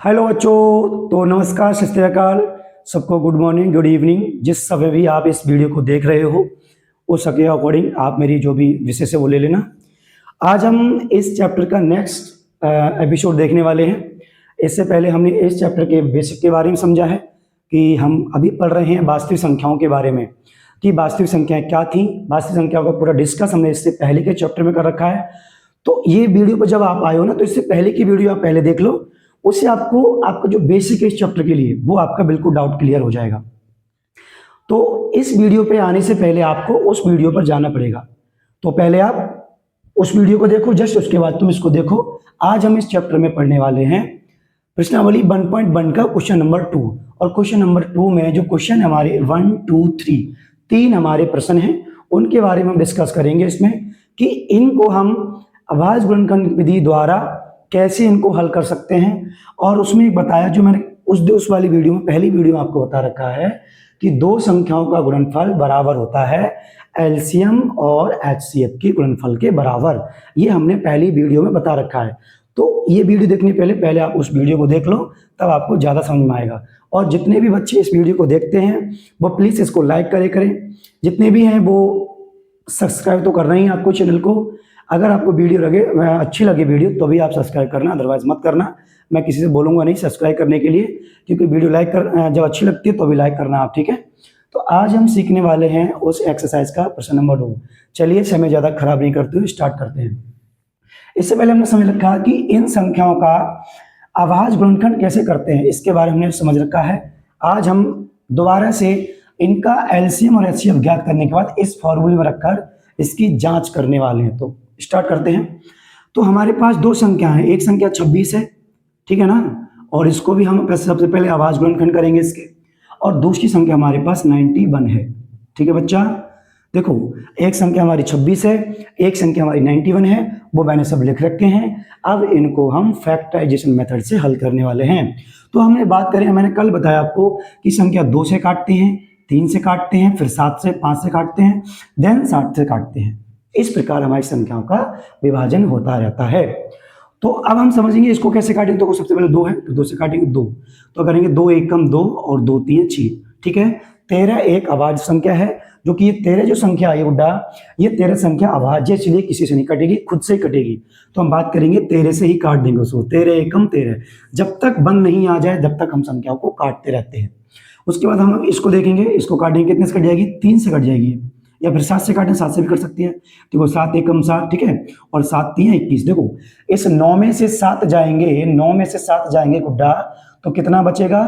Hello बच्चों, तो नमस्कार, सत श्री अकाल, सबको गुड मॉर्निंग, गुड इवनिंग। जिस समय भी आप इस वीडियो को देख रहे हो उस के अकॉर्डिंग आप मेरी जो भी विषय है वो ले लेना। आज हम इस चैप्टर का नेक्स्ट एपिसोड देखने वाले हैं। इससे पहले हमने इस चैप्टर के बेसिक के बारे में समझा है कि हम अभी पढ़ रहे हैं वास्तविक संख्याओं के बारे में, कि वास्तविक संख्याएं क्या थी। वास्तविक संख्याओं का पूरा डिस्कस हमने इससे पहले के चैप्टर में कर रखा है। तो ये वीडियो पर जब आप आए हो ना, तो इससे पहले की वीडियो आप पहले देख लो, उससे आपको आपका जो बेसिक है इस चैप्टर के लिए वो आपका बिल्कुल डाउट क्लियर हो जाएगा। तो इस वीडियो पे आने से पहले आपको उस वीडियो पर जाना पड़ेगा। तो पहले आप उस वीडियो को देखो, जस्ट उसके बाद तुम इसको देखो। आज हम इस चैप्टर में पढ़ने वाले हैं प्रश्नावली 1.1 का क्वेश्चन नंबर 2। और क्वेश्चन नंबर 2 में जो क्वेश्चन हमारे 1, 2, 3 तीन हमारे प्रश्न हैं, उनके बारे में हम डिस्कस करेंगे इसमें कि इनको हम आवाज गुणनखंड विधि द्वारा कैसे इनको हल कर सकते हैं। और उसमें एक बताया, जो मैंने उस वाली वीडियो में, पहली वीडियो में आपको बता रखा है कि दो संख्याओं का गुणनफल बराबर होता है एलसीएम और एचसीएफ के गुणनफल के बराबर। ये हमने पहली वीडियो में बता रखा है। तो ये वीडियो देखने पहले आप उस वीडियो को देख लो, तब आपको ज़्यादा समझ में आएगा। और जितने भी बच्चे इस वीडियो को देखते हैं वो प्लीज़ इसको लाइक करें। जितने भी हैं वो सब्सक्राइब तो कर रहे हैं आपको चैनल को। अगर आपको वीडियो अच्छी लगे वीडियो तो भी आप सब्सक्राइब करना, अदरवाइज मत करना। मैं किसी से बोलूँगा नहीं सब्सक्राइब करने के लिए, क्योंकि वीडियो जब अच्छी लगती है तो भी लाइक करना आप, ठीक है। तो आज हम सीखने वाले हैं उस एक्सरसाइज का प्रश्न नंबर 2। चलिए समय ज़्यादा खराब नहीं करते हुए स्टार्ट करते हैं। इससे पहले हमने समझ रखा कि इन संख्याओं का आवाज गुणनखंड कैसे करते हैं, इसके बारे में हमने समझ रखा है। आज हम दोबारा से इनका एलसीएम और एचसीएफ ज्ञात करने के बाद इस फॉर्मूले में रखकर इसकी जांच करने वाले हैं। तो स्टार्ट करते हैं। तो हमारे पास दो संख्या है, एक संख्या 26 है, ठीक है ना, और इसको भी हम सबसे पहले आवाज गुणनखंड करेंगे इसके। और दूसरी संख्या हमारे पास 91 है, ठीक है बच्चा। देखो, एक संख्या हमारी 26 है, एक संख्या हमारी 91 है, वो मैंने सब लिख रखे हैं। अब इनको हम फैक्टराइजेशन मेथड से हल करने वाले हैं। तो हमने बात करें, मैंने कल बताया आपको कि संख्या 2 से काटते हैं, 3 से काटते हैं, फिर 7 से 5 से काटते हैं, देन 60 से काटते हैं। इस प्रकार हमारी संख्याओं का विभाजन होता रहता है। तो अब हम समझेंगे इसको कैसे काटेंगे। तो सबसे पहले 2 है तो 2 से काटेंगे 2, तो करेंगे 2 एकम 2 और 2 3 6, ठीक है। 13 एक अभाज्य संख्या है, जो कि ये 13 जो संख्या है उड्डा, ये 13 संख्या अभाज्य, इसलिए किसी से नहीं कटेगी, खुद से ही कटेगी। तो हम बात करेंगे 13 से ही काट देंगे उसको। 13 एकम 13, जब तक बंद नहीं आ जाए तब तक हम संख्याओं को काटते रहते हैं। उसके बाद हम इसको देखेंगे, इसको काटेंगे, कितने से कट जाएगी, 3 से कट जाएगी, या फिर 7 से काटें, 7 से भी कर सकती है। देखो 7 एकम 7, ठीक है, और 7 3 21। देखो इस 9 में से 7 जाएंगे, 9 में से 7 जाएंगे गुड्डा, तो कितना बचेगा,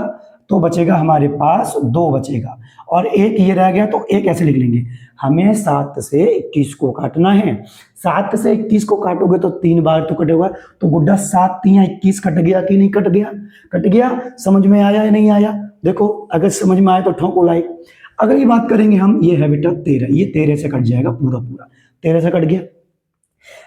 तो बचेगा हमारे पास 2 बचेगा, और एक ये रह गया, तो एक ऐसे लिख लेंगे। हमें 7 से 21 को काटना है। 7 से 21 को काटोगे तो 3 बार तो कटेगा। तो गुड्डा 7 3 21 कट गया कि नहीं कट गया, कट गया। समझ में आया या नहीं आया? देखो अगर समझ में आया तो ठोको लाइक। अगली बात करेंगे हम, ये है बेटा 13, ये 13 से कट जाएगा, पूरा 13 से कट गया।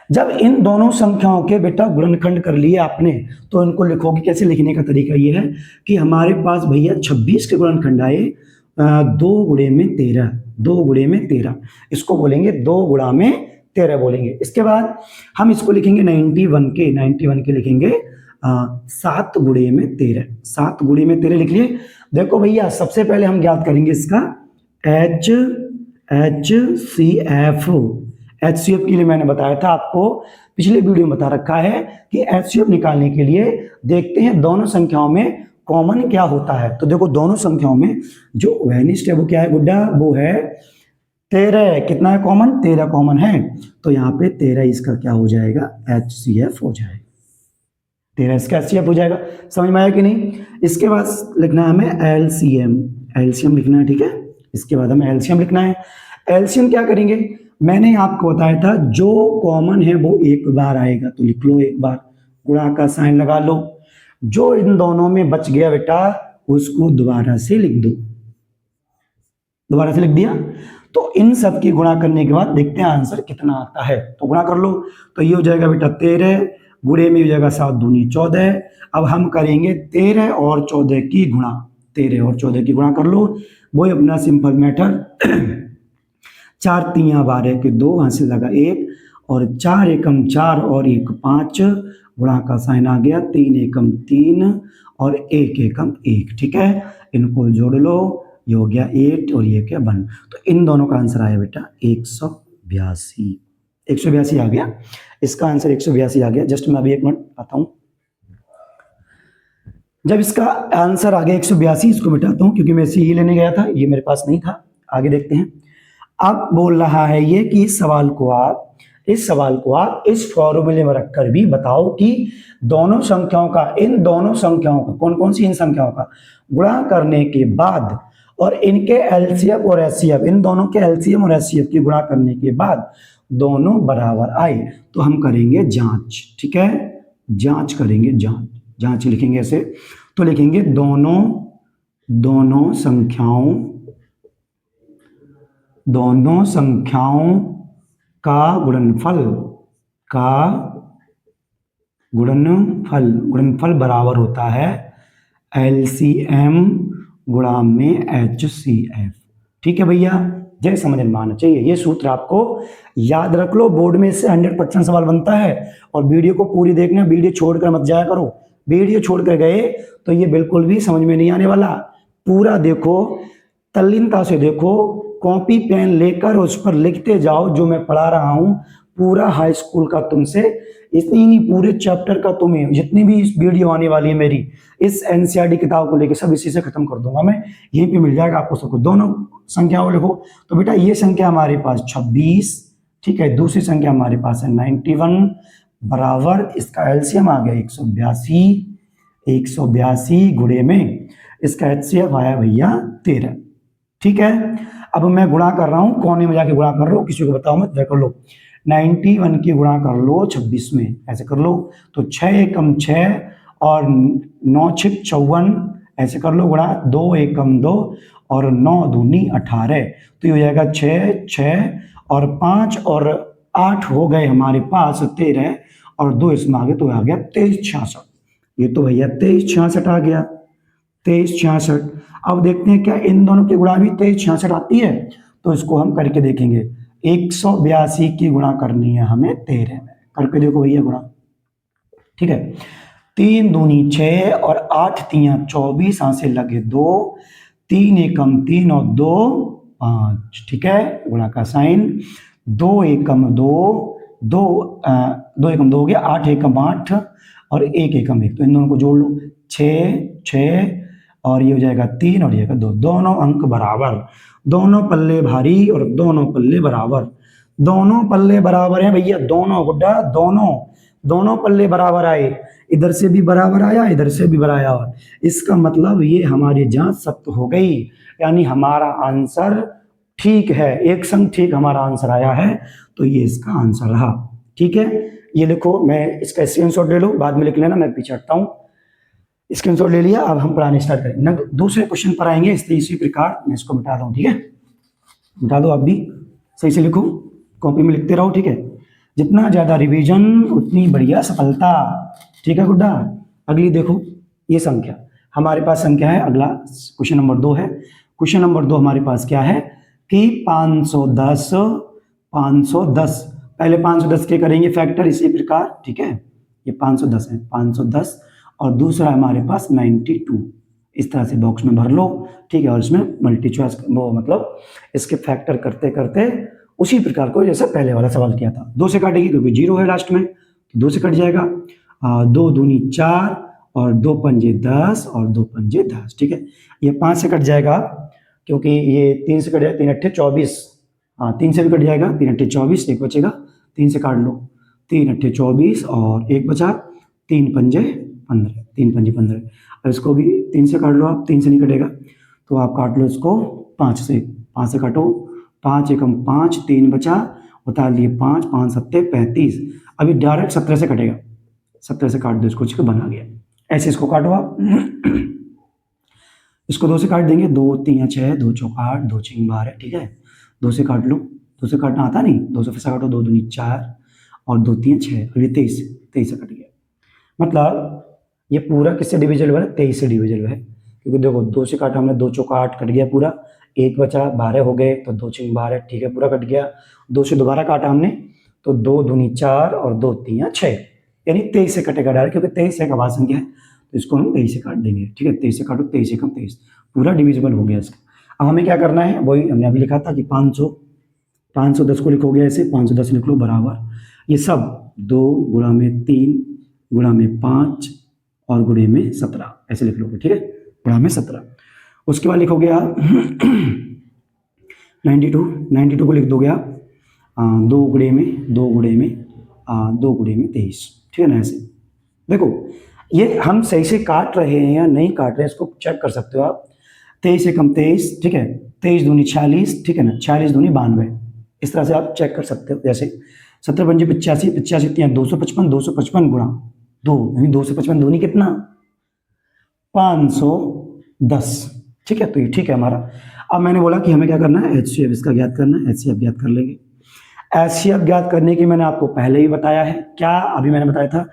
जब इन दोनों संख्याओं के बेटा गुणनखंड कर लिए आपने, तो इनको लिखोगे कैसे। लिखने का तरीका ये है कि हमारे पास भैया 26 के गुणनखंड आए 2 गुणे में 13, 2 गुणे में 13, इसको बोलेंगे 2 गुणा में 13 बोलेंगे। इसके बाद हम इसको लिखेंगे 91 के लिखेंगे 7 गुणे में 13, 7 गुणे में 13 लिख लिए। देखो भैया सबसे पहले हम ज्ञात करेंगे इसका एचसीएफ के लिए मैंने बताया था आपको, पिछले वीडियो में बता रखा है कि एचसीएफ निकालने के लिए देखते हैं दोनों संख्याओं में कॉमन क्या होता है। तो देखो दोनों संख्याओं में जो वेनिस्ट है वो क्या है गुड्डा, वो है 13। कितना है कॉमन, 13 कॉमन है। तो यहाँ पे 13 इसका क्या हो जाएगा, एचसीएफ हो जाएगा, 13 इसका एचसीएफ हो जाएगा। समझ में आया कि नहीं? इसके बाद लिखना है हमें एलसीएम लिखना है, ठीक है। इसके बाद हमें एलसीएम लिखना है। एलसीएम क्या करेंगे, मैंने आपको बताया था जो कॉमन है वो एक बार आएगा, तो लिख लो एक बार, गुणा का साइन लगा लो। जो इन दोनों में बच गया बेटा उसको दोबारा से लिख दो, दोबारा से लिख दिया। तो इन सब की गुणा करने के बाद देखते हैं आंसर कितना आता है। तो गुणा कर लो, तो ये हो जाएगा बेटा 13 गुणे में हो जाएगा 7 दूनी 14। अब हम करेंगे 13 और 14 की गुणा, 13 और 14 की गुणा कर लो, वही अपना सिंपल मैटर। 4 3 12 के 2, वहां से लगा 1, और 4 एकम 4 और 1 5, गुणा का साइन आ गया, 3 एकम 3 और 1 एकम 1, ठीक है। इनको जोड़ लो, ये हो गया 8 और ये क्या 1। तो इन दोनों का आंसर आया बेटा 182। 182 आ गया, इसका आंसर 182 आ गया। जस्ट मैं अभी 1 मिनट आता हूँ। जब इसका आंसर आ गया 182, इसको मिटाता हूँ क्योंकि मैं इसे ही लेने गया था, ये मेरे पास नहीं था। आगे देखते हैं। अब बोल रहा है ये कि इस सवाल को आप इस फॉर्मूले में रखकर भी बताओ कि दोनों संख्याओं का, इन दोनों संख्याओं का, कौन कौन सी इन संख्याओं का गुणा करने के बाद और इनके एलसीएम और एचसीएफ, इन दोनों के एलसीएम और एचसीएफ की गुणा करने के बाद दोनों बराबर आए तो हम करेंगे जांच, ठीक है। जांच करेंगे, जांच लिखेंगे ऐसे, तो लिखेंगे दोनों संख्याओं का गुणनफल बराबर होता है एलसीएम गुणा में एचसीएफ, ठीक है भैया। जय समझ में आना चाहिए, ये सूत्र आपको याद रख लो, बोर्ड में इससे 100% सवाल बनता है। और वीडियो को पूरी देखना, वीडियो छोड़कर मत जाया करो, वीडियो छोड़कर गए तो ये बिल्कुल भी समझ में नहीं आने वाला। पूरा देखो, तल्लीनता से देखो, कॉपी पेन लेकर उस पर लिखते जाओ जो मैं पढ़ा रहा हूं। पूरा हाई स्कूल का तुमसे, इतनी नहीं पूरे चैप्टर का तुम्हें, जितनी भी इस वीडियो आने वाली है मेरी, इस एनसीईआरटी किताब को लेकर सब इसी से खत्म कर दूंगा मैं, यहीं पे मिल जाएगा आपको सबको। दोनों संख्याओं लिखो, तो बेटा ये संख्या हमारे पास 26, ठीक है। दूसरी संख्या हमारे पास है 91 बराबर, इसका एलसीएम आ गया 182 गुणे में इसका एचसीएफ आया भैया 13, ठीक है। अब मैं गुणा कर रहा हूं, कोने में जाके गुणा कर रहा हूं, किसी को बताओ मत, कर लो। 91 की गुणा कर लो 26 में, ऐसे कर लो। तो 6 एकम 6 और 9 छिक 54, ऐसे कर लो गुणा। 2 एकम 2 और 9 दूनी 18, तो ये हो जाएगा 6 और 5 और 8 हो गए हमारे पास 13 और 2 इसमें आ गए, तो आ गया 2366। ये तो भैया 2366 आ गया, 2366। अब देखते हैं क्या इन दोनों की गुणा भी 2366 आती है, तो इसको हम करके देखेंगे। 182 की गुणा करनी है हमें 13 में, करके देखो भैया गुणा, ठीक है। 3 दूनी 6 और 8 तियां 24, यहाँ से लगे 2, 3 एकम 3 और 2 5, ठीक है। गुणा का साइन, 2 एकम 2 एकम 2 हो गया, 8 एकम 8 और 1 एकम 1, तो इन दोनों को जोड़ लो। 6 और ये हो जाएगा 3 और ये का 2, दोनों अंक बराबर, दोनों पल्ले भारी और दोनों पल्ले बराबर, दोनों पल्ले बराबर है भैया, दोनों गुड्डा, दोनों पल्ले बराबर आए, इधर से भी बराबर आया, इधर से भी बराबर आया। इसका मतलब ये हमारी जांच सत्य हो गई, यानी हमारा आंसर ठीक है, एक संग ठीक हमारा आंसर आया है, तो ये इसका आंसर रहा, ठीक है। ये लिखो, मैं इसका स्क्रीनशॉट ले लो, बाद में लिख लेना, मैं पीछे हटता हूँ। स्क्रीनशॉट ले लिया, अब हम पढ़ाने स्टार्ट करेंगे। दूसरे क्वेश्चन पर आएंगे, इसी प्रकार मैं इसको मिटा दूँ, ठीक है। मिटा दो, आप भी सही से लिखो, कॉपी में लिखते रहो, ठीक है। जितना ज़्यादा रिवीजन उतनी बढ़िया सफलता, ठीक है गुड्डा। अगली देखो, ये संख्या हमारे पास संख्या है, अगला क्वेश्चन नंबर 2 है। क्वेश्चन नंबर 2 हमारे पास क्या है कि 510, पहले 510 के करेंगे फैक्टर इसी प्रकार, ठीक है। ये 510 है, 510 और दूसरा हमारे पास 92, इस तरह से बॉक्स में भर लो, ठीक है। और इसमें मल्टी चॉइस, वो मतलब इसके फैक्टर करते करते उसी प्रकार को जैसे पहले वाला सवाल किया था। 2 से काटेगी क्योंकि 0 है लास्ट में, तो 2 से कट जाएगा। 2 दूनी 4 और 2 पंजे 10 और 2 पंजे 10, ठीक है। ये 5 से कट जाएगा क्योंकि ये 3 से कट जाएगा, 3 अट्ठे 24, 3 से भी कट जाएगा, 3 अट्ठे 24, एक बचेगा, 3 से काट लो, 3 अट्ठे 24 और एक बचा, 3 पंजे 15, 3 पंजे 15। अब इसको भी 3 से काट लो, आप 3 से नहीं कटेगा तो आप काट लो इसको 5 से काटो, 5 एकम 5, 3 बचा, उतार लिए 5, 5 सत्ते 35। अभी डायरेक्ट 17 से कटेगा, 17 से काट दो इसको, ठीक है, बना गया। ऐसे इसको काटो आप, इसको 2 से काट देंगे, 2 3 6, 2 चौका 8, 2 6 12, ठीक है। 2 से काट लो, 2 से काटना आता नहीं, 2 से फिर से काटो, 2 दूनी 4 और 2 3 6, और ये 23 से कट गया। मतलब ये पूरा किससे डिविजिबल है, 23 से डिविजिबल है, क्योंकि देखो 2 से काटा हमने, 2 चौका 8 कट गया पूरा, एक बचा, 12 हो गए, तो 2 6 12, ठीक है, पूरा कट गया। 2 से दोबारा काटा हमने, तो 2 दूनी 4 और 2 3 6, यानी 23 से कटेगा डायरेक्ट, क्योंकि 23 एक आवाज संख्या है, तो इसको हम 23 से काट देंगे। ठीक है, 23 से काटो, 23 एकम 23, पूरा डिविजिबल हो गया इसका। अब हमें क्या करना है, वही हमने अभी लिखा था कि 510 को लिखोगे ऐसे, 510 लिख लो बराबर ये सब 2 गुणा में 3 गुणा में 5 और गुणे में 17 ऐसे लिख लोगे। ठीक है, गुणा में 17। उसके बाद लिखोगे आप 92 को लिख दोगे आप 2 गुणे में 2 गुणे में 2 गुणे में 23। ठीक है ना, ऐसे देखो ये हम सही से काट रहे हैं या नहीं काट रहे हैं, इसको चेक कर सकते हो आप। 23 एकम 23, ठीक है, 23 दूनी 46, ठीक है ना, 46 दूनी 92, इस तरह से आप चेक कर सकते हो। जैसे 17 पंजे 85, 85 255, 255 गुणा 2, यानी 255 दूनी कितना 510। ठीक है, तो ये ठीक है हमारा। अब मैंने बोला कि हमें क्या करना है, HCF इसका ज्ञात करना है। HCF ज्ञात कर लेंगे। HCF ज्ञात करने की मैंने आपको पहले ही बताया है। क्या अभी मैंने बताया था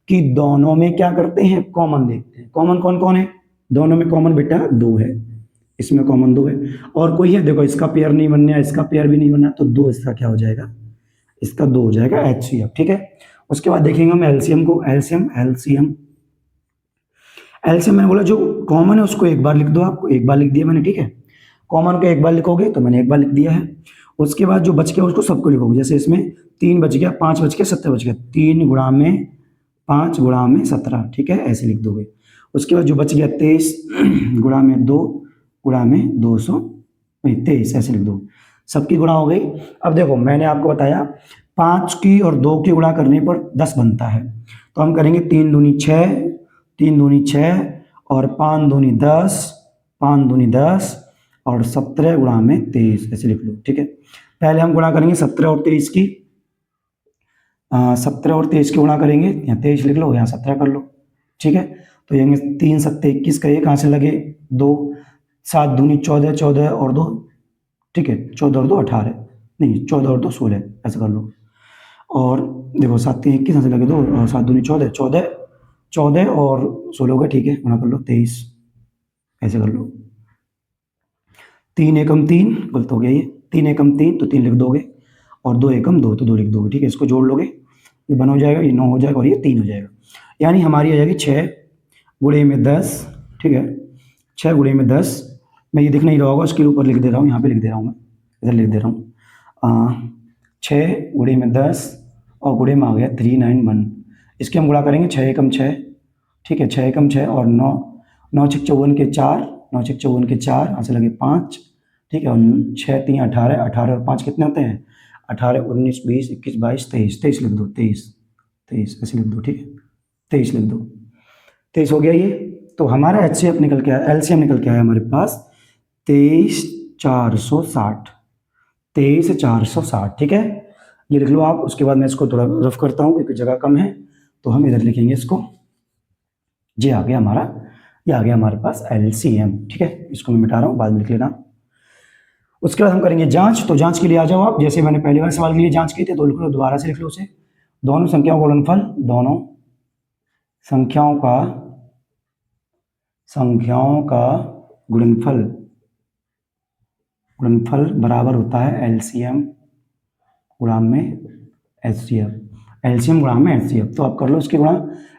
कि दोनों में क्या करते हैं, कॉमन देखते हैं। कॉमन कौन कौन है, दोनों में कॉमन बेटा 2 है, इसमें कॉमन 2 है, और कोई है देखो इसका पेयर नहीं बनना है, इसका पेयर भी नहीं बनना, तो 2 इसका क्या हो जाएगा, इसका 2 हो जाएगा HCF। ठीक है, उसके बाद देखेंगे हम LCM को। LCM मैंने बोला जो कॉमन है उसको एक बार लिख दो, आपको एक बार लिख दिया मैंने। ठीक है, कॉमन को एक बार लिखोगे तो मैंने एक बार लिख दिया है। उसके बाद जो बच गया उसको सबको लिखोगे, जैसे इसमें 3 बच गया, 5 बच गया, 17 बच गया, 3 गुणा में 5 गुणा में 17। ठीक है, ऐसे लिख दोगे। उसके बाद जो बच गया 23 गुणा में 2 गुणा में 223 ऐसे लिख दो। सबकी गुणा हो गई। अब देखो मैंने आपको बताया 5 की और 2 की गुणा करने पर 10 बनता है, तो हम करेंगे 3 दूनी 6, 3 दूनी 6 और 5 दूनी 10, 5 दूनी 10 और 17 गुणा में 23 ऐसे लिख लो। ठीक है, पहले हम गुणा करेंगे 17 और 23 की, 17 और 23 की गुणा करेंगे, यहाँ 23 लिख लो, यहाँ 17 कर लो। ठीक है, तो ये 3 7 21 का ये कहाँ से लगे 2, 7 दूनी 14, 14 और 2, ठीक है 14 और 2 18, नहीं 14 और 2 16 ऐसे कर लो। और देखो 7 3 21 से लगे 2 और 7 दूनी 14, 14 और 16 हो गए। ठीक है, गुणा कर लो 23 ऐसे कर लो। 3 एकम 3 गलत हो गया, ये 3 एकम 3 तो 3 लिख दोगे, और 2 एकम 2 तो 2 लिख दोगे। ठीक है, इसको जोड़ लोगे, ये 1 हो जाएगा, ये 9 हो जाएगा और ये 3 हो जाएगा। यानी हमारी आ जाएगी 6 गुणे में 10। ठीक है, 6 गुणे में 10, मैं ये दिख नहीं रहा होगा उसके ऊपर लिख दे रहा हूँ, यहाँ पे लिख दे रहा हूँ मैं, इधर लिख दे रहा हूँ 6 गुणे में 10 और गुणे में आ गया 391। इसके हम गुणा करेंगे 6 एकम 6, ठीक है 6 एकम 6 और 9, 9 6 54 के 4, 9 6 54 के 4 यहाँ से लगे 5। ठीक है, और 6 3 18, 18 और 5 कितने होते हैं 18, 19 20 21 22 23, 23 लिख दो, 23 ऐसे लिख दो। ठीक है, 23 लिख दो, 23 हो गया ये। तो हमारा HCF निकल के आया, LCM निकल के आया हमारे पास 23,460, 23,460। ठीक है, ये लिख लो आप। उसके बाद मैं इसको थोड़ा रफ करता हूँ क्योंकि जगह कम है, तो हम इधर लिखेंगे इसको, ये आ गया हमारा, ये आ गया हमारे पास LCM। ठीक है, इसको मैं मिटा रहा हूँ, बाद में लिख लेना। उसके बाद हम करेंगे जांच। तो जांच के लिए आ जाओ आप, जैसे मैंने पहले वाले सवाल के लिए जांच की थी, तो लिख लो, दोबारा से लिख लो उसे। दोनों संख्याओं का गुणनफल, दोनों संख्याओं का गुणनफल बराबर होता है LCM गुणा में HCF, LCM गुणा में HCF। तो आप कर लो इसके गुणा,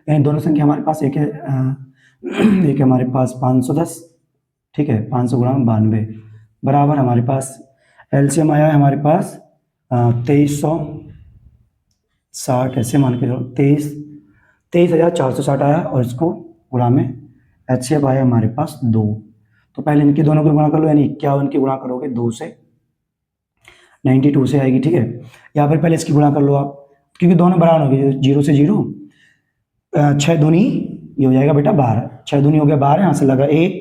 यानी दोनों संख्या हमारे पास एक है, एक है हमारे पास 510, ठीक है 500 गुणा में 92 बराबर हमारे पास LCM आया है हमारे पास 2360 ऐसे मान के चलो, 23,460 आया, और इसको गुणा में HCF आया हमारे पास 2। तो पहले इनके दोनों को गुणा कर लो, यानी 51 की गुणा करोगे 2 से, 92 से आएगी। ठीक है, या फिर पहले इसकी गुणा कर लो आप, क्योंकि दोनों बराबर हो गए, 0 से 0, 6 दूनी ये हो जाएगा बेटा 12, 6 दूनी हो गया 12, यहाँ से लगा 1,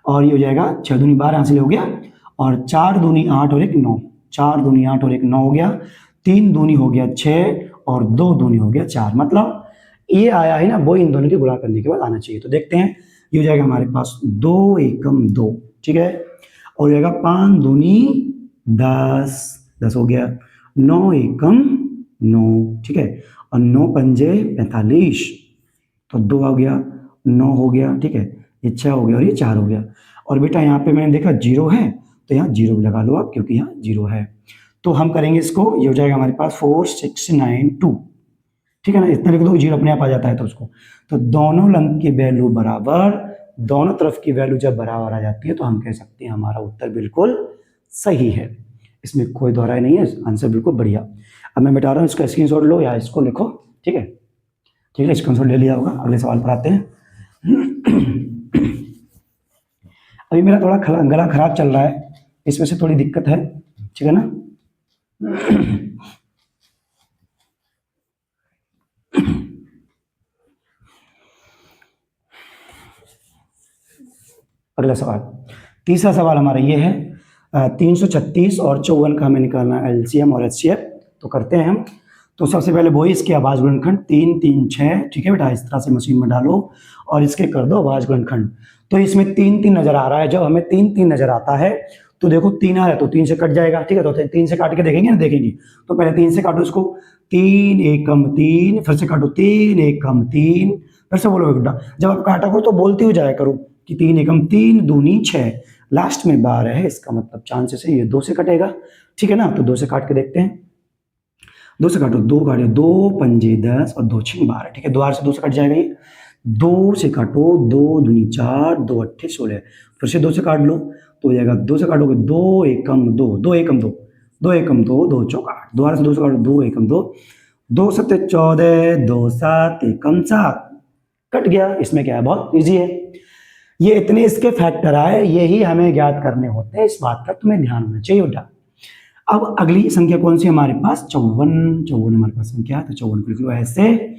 और ये हो जाएगा 6 दूनी 12 यहाँ से हो गया, और 4 दूनी 8 और 1 9, 4 दूनी 8 और 1 9 हो गया, 3 दूनी हो गया 6 और 2 दूनी हो गया 4। मतलब ये आया है ना, वो इन दोनों की गुणा करने के बाद आना चाहिए। तो देखते हैं, ये हो जाएगा हमारे पास 2 एकम 2, ठीक है, और हो जाएगा 5 दूनी 10, 10 हो गया, 9 एकम 9, ठीक है, और 9 पंजे 45, तो 2 हो गया, 9 हो गया, ठीक है, ये 6 हो गया और ये 4 हो गया। और बेटा यहाँ पे मैंने देखा 0 है, तो यहाँ 0 भी लगा लो आप, क्योंकि यहाँ 0 है। तो हम करेंगे इसको, ये हो जाएगा हमारे पास 4692, ठीक है ना, इतना लिख दो, जीरो अपने आप आ जाता है तो उसको। तो दोनों अंक की वैल्यू बराबर, दोनों तरफ की वैल्यू जब बराबर आ जाती है तो हम कह सकते हैं हमारा उत्तर बिल्कुल सही है, इसमें कोई दोहराई नहीं है, आंसर बिल्कुल बढ़िया। अब मैं मिटा रहा हूँ, इसका स्क्रीनशॉट लो या इसको लिखो, ठीक है, ठीक है, स्क्रीनशॉट ले लिया होगा। अगले सवाल पर आते हैं। अभी मेरा थोड़ा गला खराब चल रहा है, इसमें से थोड़ी दिक्कत है, ठीक है ना। अगला सवाल, तीसरा सवाल हमारा ये है, 336 और 54 का हमें निकालना है एलसीएम और एचसीएफ। तो करते हैं हम। तो सबसे पहले वही इसके आवाज गुणनखंड 3 3 6, ठीक है बेटा, इस तरह से मशीन में डालो और इसके कर दो आवाज गुणनखंड। तो इसमें 3 3 नजर आ रहा है, जब हमें 3 3 नजर आता है तो देखो 3 आ रहा है तो 3 से कट जाएगा, ठीक है। तो 3 से काट के देखेंगे ना, देखेंगे। तो पहले 3 से काटो इसको, 3 एकम 3, फिर से काटो 3 एकम 3, फिर से बोलो बेटा। जब आप काटा करो तो बोलते हुए जाया करो कि 3 एकम 3 दूनी 6, लास्ट में 12 है, इसका मतलब चांसेस है ये 2 से कटेगा, ठीक है ना। तो 2 से काट के देखते हैं, 2 से काटो, 2 काटे, 2 पंजे 10 और 2 6 12, ठीक है। 2 से 2 से कट जाएगा ये। 2 से काटो, 2 दूनी 4, 2 अट्ठे 16, फिर से 2 से काट लो तो हो जाएगा, 2 से काटोगे 2 एकम 2, 2 एकम 2, 2 एकम 2, 2 चौक 8, दोबारा से 2 से काटो, 2 एकम 2, 2 सत्ते 14, 2 7 एकम 7, कट गया। इसमें क्या है, बहुत इजी है। ये इतने इसके फैक्टर आए, यही हमें ज्ञात करने होते हैं, इस बात का तुम्हें ध्यान होना चाहिए बेटा। अब अगली संख्या कौन सी हमारे पास, 54, 54 हमारे पास संख्या है, तो 54 को लिख लो ऐसे।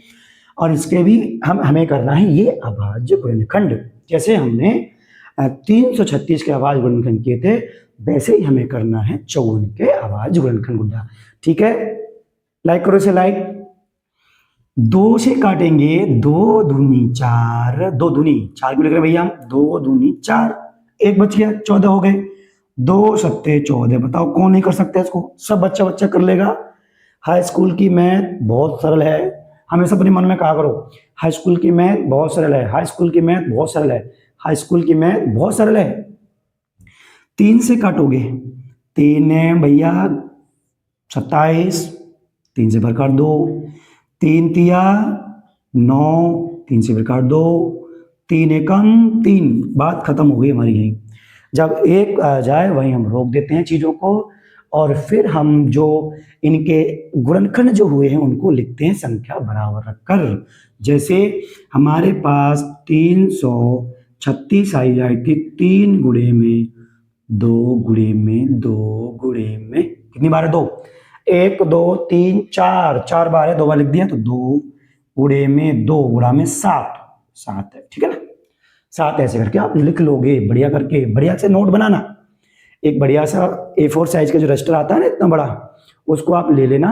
और इसके भी हमें करना है ये अभाज्य गुणनखंड, जैसे हमने 336 के अभाज्य गुणनखंड किए थे, वैसे ही हमें करना है 54 के अभाज्य गुणनखंड गुड्डा, ठीक है। लाइक करो इसे, लाइक। 2 से काटेंगे, 2 दूनी 4, 2 दूनी 4 क्यों लिख रहे भैया हम, 2 दूनी 4, एक बच गया, 14 हो गए, 2 सत्ते 14, बताओ कौन नहीं कर सकता इसको, सब बच्चा बच्चा कर लेगा। हाई स्कूल की मैथ बहुत सरल है, हमेशा अपने मन में कहा करो, हाई स्कूल की मैथ बहुत सरल है, हाई स्कूल की मैथ बहुत सरल है, हाई स्कूल की मैथ बहुत सरल है। 3 से काटोगे, 3 भैया 27, 3 से भर काट दो, 3 तिया 9, 3 से भर काट दो, 3 एकम 3, बात खत्म हो गई हमारी यहीं। जब एक आ जाए वहीं हम रोक देते हैं चीज़ों को, और फिर हम जो इनके गुणनखंड जो हुए हैं उनको लिखते हैं संख्या बराबर रखकर। जैसे हमारे पास 336 आई जाए थी, 3 गुणे में 2 गुणे में 2 गुणे में, कितनी बार है 2, 1 2 3 4, 4 बार है, 2 बार लिख दिया, तो 2 गुणे में 2 गुणा में 7, 7 है, ठीक है ना। 7 ऐसे करके आप लिख लोगे, बढ़िया करके, बढ़िया से नोट बनाना। एक बढ़िया सा A4 साइज का जो रजिस्टर आता है ना इतना बड़ा, उसको आप ले लेना,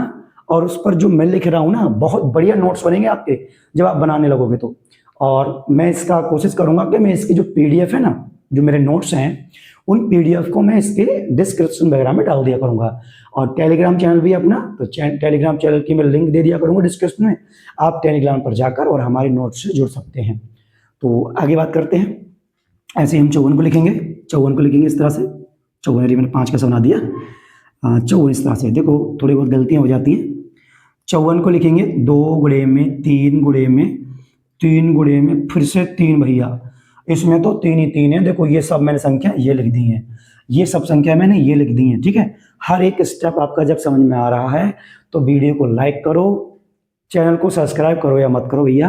और उस पर जो मैं लिख रहा हूँ ना, बहुत बढ़िया नोट्स बनेंगे आपके जब आप बनाने लगोगे तो। और मैं इसका कोशिश करूंगा कि मैं इसकी जो PDF है ना, जो मेरे नोट्स हैं, उन PDF को मैं इसके डिस्क्रिप्शन वगैरह में डाल दिया करूंगा। और टेलीग्राम चैनल भी अपना, तो टेलीग्राम चैनल की मैं लिंक दे दिया करूंगा डिस्क्रिप्शन में, आप टेलीग्राम पर जाकर और हमारे नोट्स से जुड़ सकते हैं। तो आगे बात करते हैं। ऐसे हम 54 को लिखेंगे, 54 को लिखेंगे इस तरह से, 54 मैंने 5 कैसे बना दिया, 54 इस तरह से, देखो थोड़ी बहुत गलतियां हो जाती हैं। 54 को लिखेंगे 2 गुणे में 3 गुणे में 3 गुणे में फिर से 3 भैया, इसमें तो 3 ही 3 है, देखो ये सब मैंने संख्या ये लिख दी है, ये सब संख्या मैंने ये लिख दी है, ठीक है। हर एक स्टेप आपका जब समझ में आ रहा है तो वीडियो को लाइक करो, चैनल को सब्सक्राइब करो या मत करो भैया,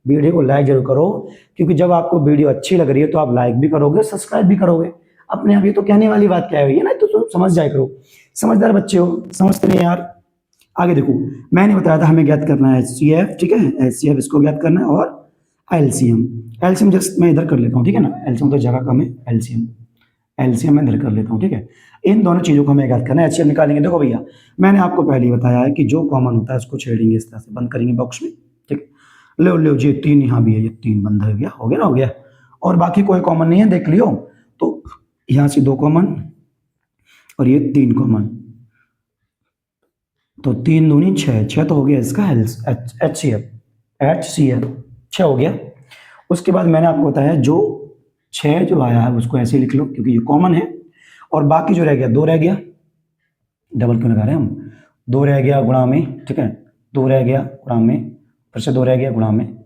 वीडियो को लाइक जरूर करो, क्योंकि जब आपको वीडियो अच्छी लग रही है तो आप लाइक भी करोगे, सब्सक्राइब भी करोगे अपने आप। ये तो कहने वाली बात क्या है ना, तो समझ जाए करो, समझदार बच्चे हो, समझते नहीं यार। आगे देखो, मैंने बताया था हमें ज्ञात करना है HCF, ठीक है, HCF इसको ज्ञात करना है, और LCM, LCM जस्ट मैं इधर कर लेता हूँ, ठीक है ना, LCM तो जगह कम है, LCM मैं इधर कर लेता हूँ, ठीक है। इन दोनों चीज़ों को हमें ज्ञात करना है, HCF निकालेंगे। देखो भैया, मैंने आपको पहले ही बताया है कि जो कॉमन होता है उसको छेड़ेंगे इस तरह से, बंद करेंगे बॉक्स में, ठीक। लो लो जी, 3 यहाँ भी है, ये 3 बंद हो गया, हो गया ना, हो गया। और बाकी कोई कॉमन नहीं है, देख लियो, तो यहाँ से 2 कॉमन और ये 3 कॉमन, तो 3 दूनी 6, 6 तो हो गया इसका HCF 6 हो गया। उसके बाद मैंने आपको बताया जो 6 जो आया है उसको ऐसे लिख लो क्योंकि ये कॉमन है, और बाकी जो रह गया 2 रह गया, डबल क्यों लगा रहे हैं हम, 2 रह गया गुणा में, ठीक है, 2 रह गया गुणा में फिर से 2 रह गया गुणा में,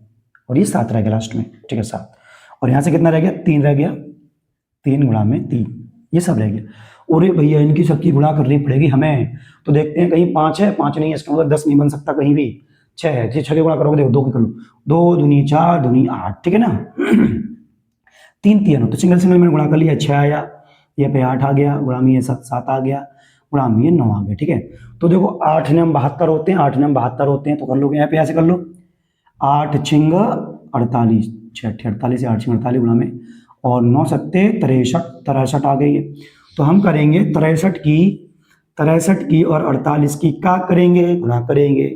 और ये 7 रह गया लास्ट में, ठीक है 7। और यहाँ से कितना रह गया, 3 रह गया, 3 गुणा में 3, ये सब रह गया। और ये भैया इनकी सबकी गुणा करनी पड़ेगी हमें, तो देखते हैं कहीं 5 है, 5 नहीं है, इसका मतलब 10 नहीं बन सकता कहीं भी, 6 है, 6 के गुणा करोगे, देखो 2 की कर लो, 2 दूनी 4, दूनी 8, ठीक है ना। 3 3 तो सिंगल सिंगल मैंने गुणा कर लिया, 6 आया, ये पे 8 आ गया, गुणा में ये 7 आ गया, गुणा में ये 9 आ गया, ठीक है। तो देखो 8 ने 72 होते हैं, 8 ने 72 होते हैं, तो कर लोगे यहाँ पे ऐसे कर लो, 8 छिंग 48, 6 48 से 8 छिंग 48 गुणा में, और 9 सत्ते 63 आ गई है। तो हम करेंगे 63 की और 48 की का करेंगे, गुणा करेंगे,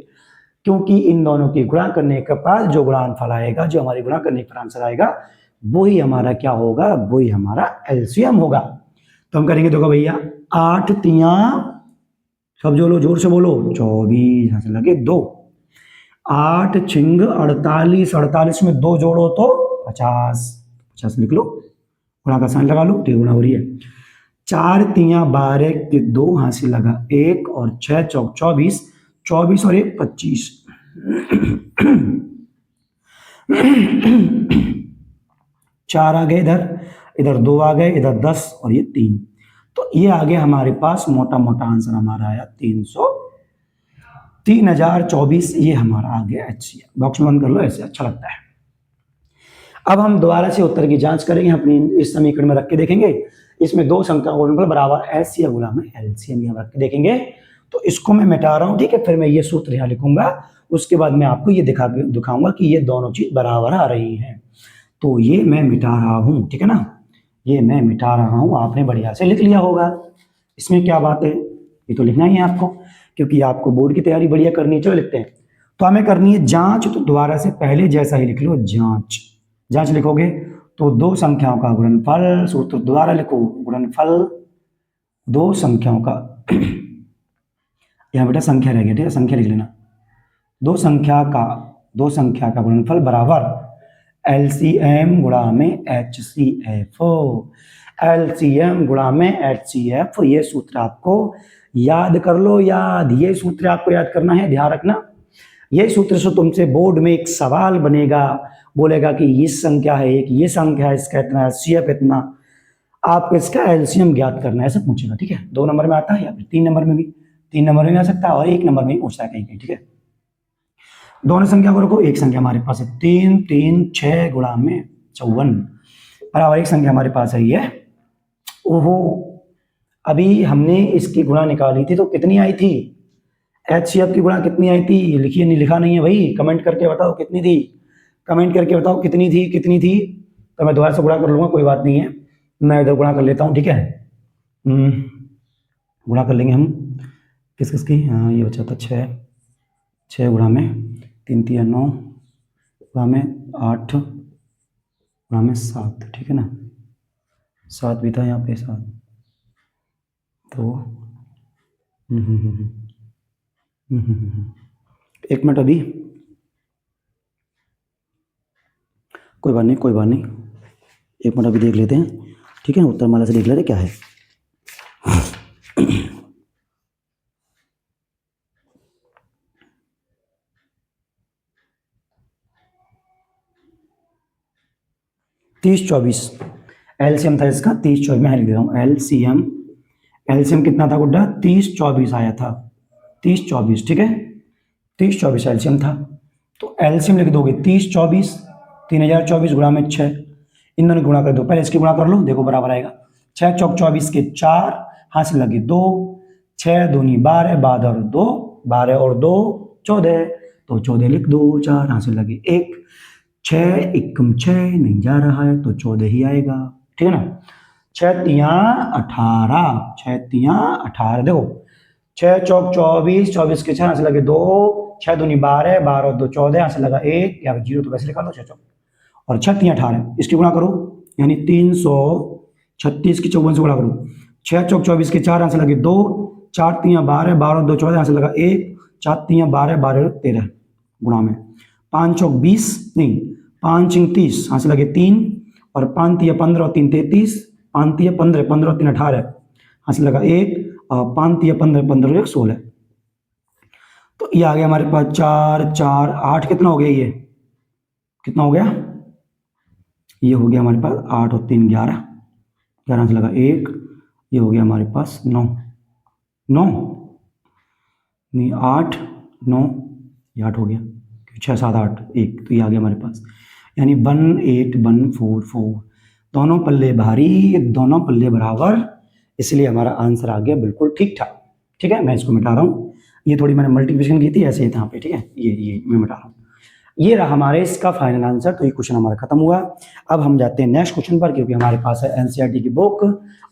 क्योंकि इन दोनों की गुणा करने के बाद जो गुणनफल आएगा, जो हमारी गुणा करने पर आंसर आएगा, वही हमारा क्या होगा, वही हमारा एलसीएम होगा। तो हम करेंगे, देखो भैया 8 तिया, सब जो लो जोर से बोलो, 24, यहां से लगे 2, 8 छिंग 48, 48 में 2 जोड़ो तो 50, 50 लिख लो, गुणा का साइन लगा लो, ठीक गुणा हो रही है। 4 तिया 12 के 2 हाथ से लगा 1, और 6 चौक 24, 24 और 1 25, 4 आ गए इधर 2 आ गए, इधर 10 और ये 3, तो ये आ गया हमारे पास मोटा मोटा आंसर हमारा आया 3024, ये हमारा आ गया HCF। बॉक्स में बंद कर लो, ऐसे अच्छा लगता है। अब हम दोबारा से उत्तर की जांच करेंगे, अपनी इस समीकरण में रख के देखेंगे, इसमें 2 संख्या गुणनफल बराबर HCF गुणा में LCM हम रख के देखेंगे। तो इसको मैं मिटा रहा हूं, ठीक है, फिर मैं ये सूत्र यहाँ लिखूंगा, उसके बाद मैं आपको ये दिखाऊंगा कि ये दोनों चीज बराबर आ रही हैं। तो ये मैं मिटा रहा हूं, ठीक है ना, ये मैं मिटा रहा हूं, आपने बढ़िया से लिख लिया होगा, इसमें क्या बात है, ये तो लिखना ही है आपको, क्योंकि आपको बोर्ड की तैयारी बढ़िया करनी है। चलो लिखते हैं, तो हमें करनी है जांच, तो दोबारा से पहले जैसा ही लिख लो, जांच लिखोगे तो 2 संख्याओं का गुणनफल, सूत्र दोबारा लिखो, गुणनफल 2 संख्याओं का, यहाँ बेटा संख्या रह गया, ठीक है, संख्या लिख लेना, 2 संख्या का गुणनफल बराबर LCM गुणा में HCF, LCM गुणा में HCF। ये सूत्र आपको याद कर लो, ये सूत्र आपको याद करना है, ध्यान रखना। ये सूत्र से तुमसे बोर्ड में एक सवाल बनेगा, बोलेगा कि ये संख्या है एक, ये संख्या है, इसका इतना HCF इतना, आपको इसका LCM ज्ञात करना है, ऐसा पूछेगा, ठीक है। 2 नंबर में आता है या फिर 3 नंबर में भी, 3 नंबर में आ सकता है और 1 नंबर में पूछता है कहीं, ठीक है। दोनों संख्या को रखो, एक संख्या हमारे पास है 3 3 6 गुणा में 54 बराबर, एक संख्या हमारे पास है ये, ओहो अभी हमने इसकी गुणा निकाली थी तो कितनी आई थी, HCF की गुणा कितनी आई थी, लिखिए, नहीं लिखा नहीं है भाई, कमेंट करके बताओ कितनी थी, कमेंट करके बताओ कितनी थी। तो मैं दोबारा से गुणा कर लूंगा, कोई बात नहीं है, मैं इधर गुणा कर लेता हूँ, ठीक है। गुणा कर लेंगे हम किस की, हाँ ये बचा था 6 गुणा में 3 3 9 गुणा में 8 गुणा में 7, ठीक है ना, 7 भी था यहाँ पे 7, तो एक मिनट, अभी कोई बात नहीं, एक मिनट अभी देख लेते हैं, ठीक है ना, उत्तरमाला से देख लेते क्या है। तीस 24 LCM था इसका, 30 24 मैं लिख देता हूँ, LCM कितना था गुड्डा, 30 24 आया था, 30 24, ठीक है, 30 24 LCM था। तो LCM लिख दोगे 30 24, 3024 गुणा में 6, इन दोनों गुणा कर दो, पहले इसकी गुणा कर लो, देखो बराबर आएगा, 6 चौक 24 के 4, हाथ से लगे 2, 6 दूनी 12, 12 और 2 14, तो 14 लिख दो, 4 हाथ से लगे 1, 6 एकम 6 नहीं जा रहा है तो 14 ही आएगा, ठीक है ना। 6 तिया 18, 6 तिया 18, देखो 6 चौक 24, 24 के 6 हाथ से लगे 2, 6 दूनी 12, 12 और 2 14, हाथ से लगा 1, या 0 तो वैसे निकाल लो 6 चौक, और 6 तिया 18, इसकी गुणा करो, यानी 336 की 54 से गुणा करो, 6 चौक 24 के 4 हाथ से लगे 2, 4 तिया 12, 12 और 2 14, हाथ से लगा 1, 4 तिया 12, 12 और 13 गुणा में 5 चौक 20 नहीं 5 इंच 30, हाथ से लगे 3, और 5 तिया 15 और 3 33, 5 तिया 15, 15 और 3 18, हाथ से लगा 1, और 5 तिया 15, 15 और 1 16, तो ये आ गया हमारे पास 4 4 8, कितना हो गया ये, कितना हो गया, ये हो गया हमारे पास 8 और 3 11, 11 से लगा 1, ये हो गया हमारे पास 9 9 नहीं 8 9, ये 8 हो गया, 6 7 8 1, तो ये आ गया हमारे पास, यानी 1 8 1 4 4, दोनों पल्ले भारी दोनों पल्ले बराबर, इसलिए हमारा आंसर आ गया बिल्कुल ठीक ठाक। ठीक है, मैं इसको मिटा रहा हूँ, ये थोड़ी मैंने मल्टीप्लिकेशन की थी ऐसे ही यहाँ पे। ठीक है, ये मैं मिटा रहा हूँ, ये रहा हमारे इसका फाइनल आंसर। तो ये क्वेश्चन हमारा खत्म हुआ। अब हम जाते हैं नेक्स्ट क्वेश्चन पर, क्योंकि हमारे पास है एनसीईआरटी की बुक